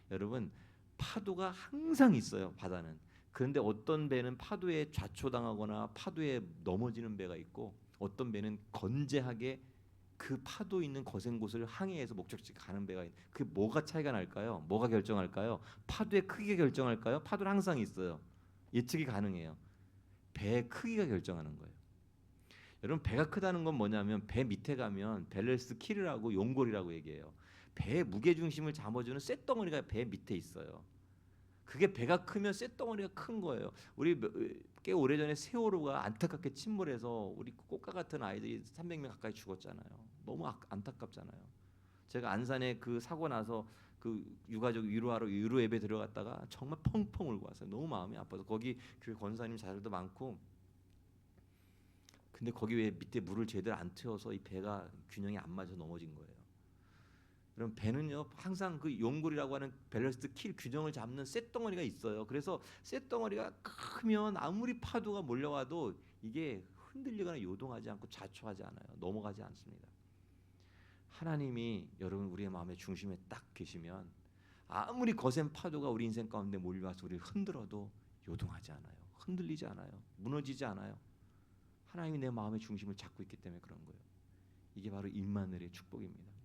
여러분 파도가 항상 있어요. 바다는. 그런데 어떤 배는 파도에 좌초당하거나 파도에 넘어지는 배가 있고 어떤 배는 건재하게 그 파도 있는 거센 곳을 항해해서 목적지 가는 배가 있는. 그게 뭐가 차이가 날까요? 뭐가 결정할까요? 파도의 크기가 결정할까요? 파도는 항상 있어요. 예측이 가능해요. 배의 크기가 결정하는 거예요. 여러분 배가 크다는 건 뭐냐면 배 밑에 가면 밸런스 키르라고 용골이라고 얘기해요. 배의 무게 중심을 잡아주는 쇳덩어리가 배 밑에 있어요. 그게 배가 크면 쇳덩어리가 큰 거예요. 우리 꽤 오래전에 세월호가 안타깝게 침몰해서 우리 꽃가 같은 아이들이 300명 가까이 죽었잖아요. 너무 안타깝잖아요. 제가 안산에 그 사고 나서 그 유가족 위로하러 유로 예배 들어갔다가 정말 펑펑 울고 왔어요. 너무 마음이 아파서 거기 교회 권사님 자들도 많고 근데 거기 왜 밑에 물을 제대로 안 채워서 이 배가 균형이 안 맞아 넘어진 거예요. 그럼 배는요 항상 그 용골이라고 하는 밸런스 킬 균형을 잡는 쇳덩어리가 있어요. 그래서 쇳덩어리가 크면 아무리 파도가 몰려와도 이게 흔들리거나 요동하지 않고 자초하지 않아요. 넘어가지 않습니다. 하나님이 여러분 우리의 마음의 중심에 딱 계시면 아무리 거센 파도가 우리 인생 가운데 몰려와서 우리를 흔들어도 요동하지 않아요. 흔들리지 않아요. 무너지지 않아요. 하나님이 내 마음의 중심을 잡고 있기 때문에 그런 거예요. 이게 바로 임마누엘의 축복입니다.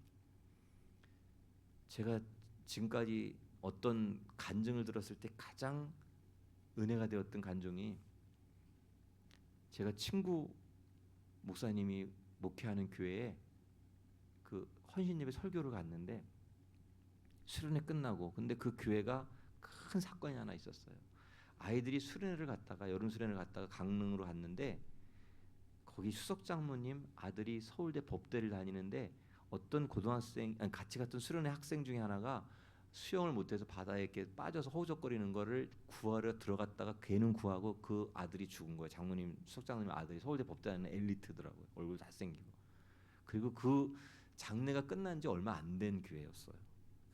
제가 지금까지 어떤 간증을 들었을 때 가장 은혜가 되었던 간증이 제가 친구 목사님이 목회하는 교회에 그 헌신예배 설교를 갔는데 수련회 끝나고 근데 그 교회가 큰 사건이 하나 있었어요. 아이들이 수련회를 갔다가 여름 수련회를 갔다가 강릉으로 갔는데 거기 수석 장로님 아들이 서울대 법대를 다니는데 어떤 고등학생 같이 갔던 수련회 학생 중에 하나가 수영을 못해서 바다에 이렇게 빠져서 허우적거리는 거를 구하러 들어갔다가 걔는 구하고 그 아들이 죽은 거예요. 장로님 수석 장로님 아들이 서울대 법대 다니는 엘리트더라고요. 얼굴 잘생기고. 그리고 그 장례가 끝난 지 얼마 안 된 교회였어요.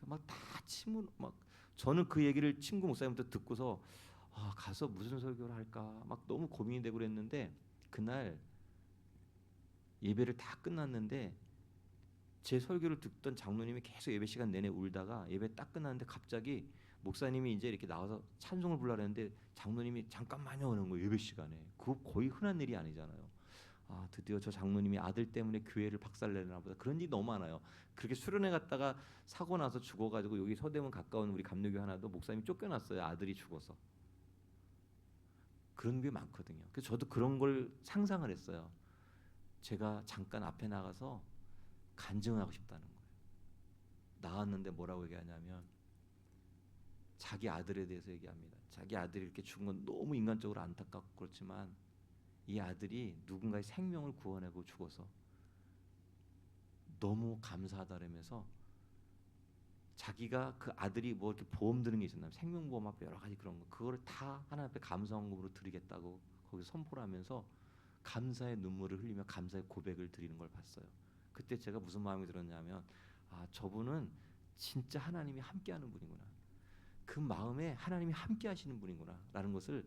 막 다 침을 막 저는 그 얘기를 친구 목사님부터 듣고서 가서 무슨 설교를 할까 막 너무 고민이 되고 그랬는데 그날 예배를 다 끝났는데 제 설교를 듣던 장로님이 계속 예배 시간 내내 울다가 예배 딱 끝났는데 갑자기 목사님이 이제 이렇게 나와서 찬송을 부르려 했는데 장로님이 잠깐만요 하는 거예요. 예배 시간에. 그거 거의 흔한 일이 아니잖아요. 드디어 저 장로님이 아들 때문에 교회를 박살내나 보다. 그런 일이 너무 많아요. 그렇게 수련회 갔다가 사고 나서 죽어가지고 여기 서대문 가까운 우리 감리교 하나도 목사님이 쫓겨났어요. 아들이 죽어서. 그런 게 많거든요. 그래서 저도 그런 걸 상상을 했어요. 제가 잠깐 앞에 나가서 간증을 하고 싶다는 거예요. 나왔는데 뭐라고 얘기하냐면 자기 아들에 대해서 얘기합니다. 자기 아들이 이렇게 죽은 건 너무 인간적으로 안타깝고 그렇지만 이 아들이 누군가의 생명을 구원하고 죽어서 너무 감사하다라면서 자기가 그 아들이 뭐 이렇게 보험 드는 게 있었나 생명보험 앞에 여러 가지 그런 거 그거를 다 하나님 앞에 감사원금으로 드리겠다고 거기 선포를 하면서 감사의 눈물을 흘리며 감사의 고백을 드리는 걸 봤어요. 그때 제가 무슨 마음이 들었냐면 저분은 진짜 하나님이 함께하는 분이구나. 그 마음에 하나님이 함께하시는 분이구나 라는 것을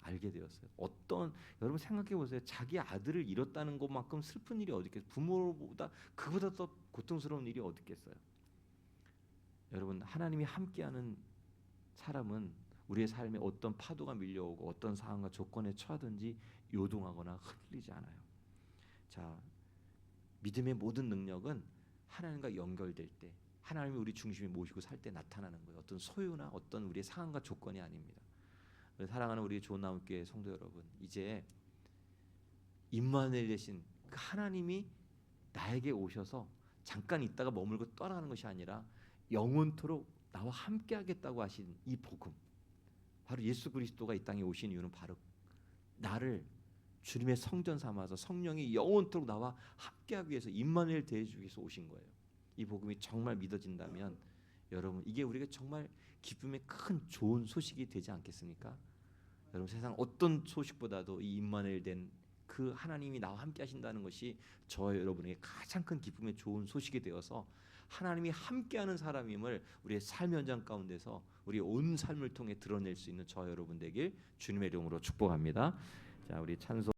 알게 되었어요. 여러분 생각해 보세요. 자기 아들을 잃었다는 것만큼 슬픈 일이 어디 있겠어요. 부모보다 그보다 더 고통스러운 일이 어디 있겠어요. 여러분 하나님이 함께하는 사람은 우리의 삶에 어떤 파도가 밀려오고 어떤 상황과 조건에 처하든지 요동하거나 흔들리지 않아요. 자, 믿음의 모든 능력은 하나님과 연결될 때 하나님이 우리 중심에 모시고 살 때 나타나는 거예요. 어떤 소유나 어떤 우리의 상황과 조건이 아닙니다. 사랑하는 우리 좋은 나무교회 성도 여러분, 이제 임마누엘 되신 그 하나님이 나에게 오셔서 잠깐 있다가 머물고 떠나가는 것이 아니라 영원토록 나와 함께하겠다고 하신 이 복음, 바로 예수 그리스도가 이 땅에 오신 이유는 바로 나를 주님의 성전 삼아서 성령이 영원토록 나와 함께하기 위해서 임마누엘 되어주기 위해서 오신 거예요. 이 복음이 정말 믿어진다면 여러분 이게 우리가 정말 기쁨의 큰 좋은 소식이 되지 않겠습니까? 여러분 세상 어떤 소식보다도 이 임마누엘 된 그 하나님이 나와 함께 하신다는 것이 저와 여러분에게 가장 큰 기쁨의 좋은 소식이 되어서 하나님이 함께하는 사람임을 우리의 삶 현장 가운데서 우리의 온 삶을 통해 드러낼 수 있는 저와 여러분 되길 주님의 이름으로 축복합니다. 자, 우리 찬송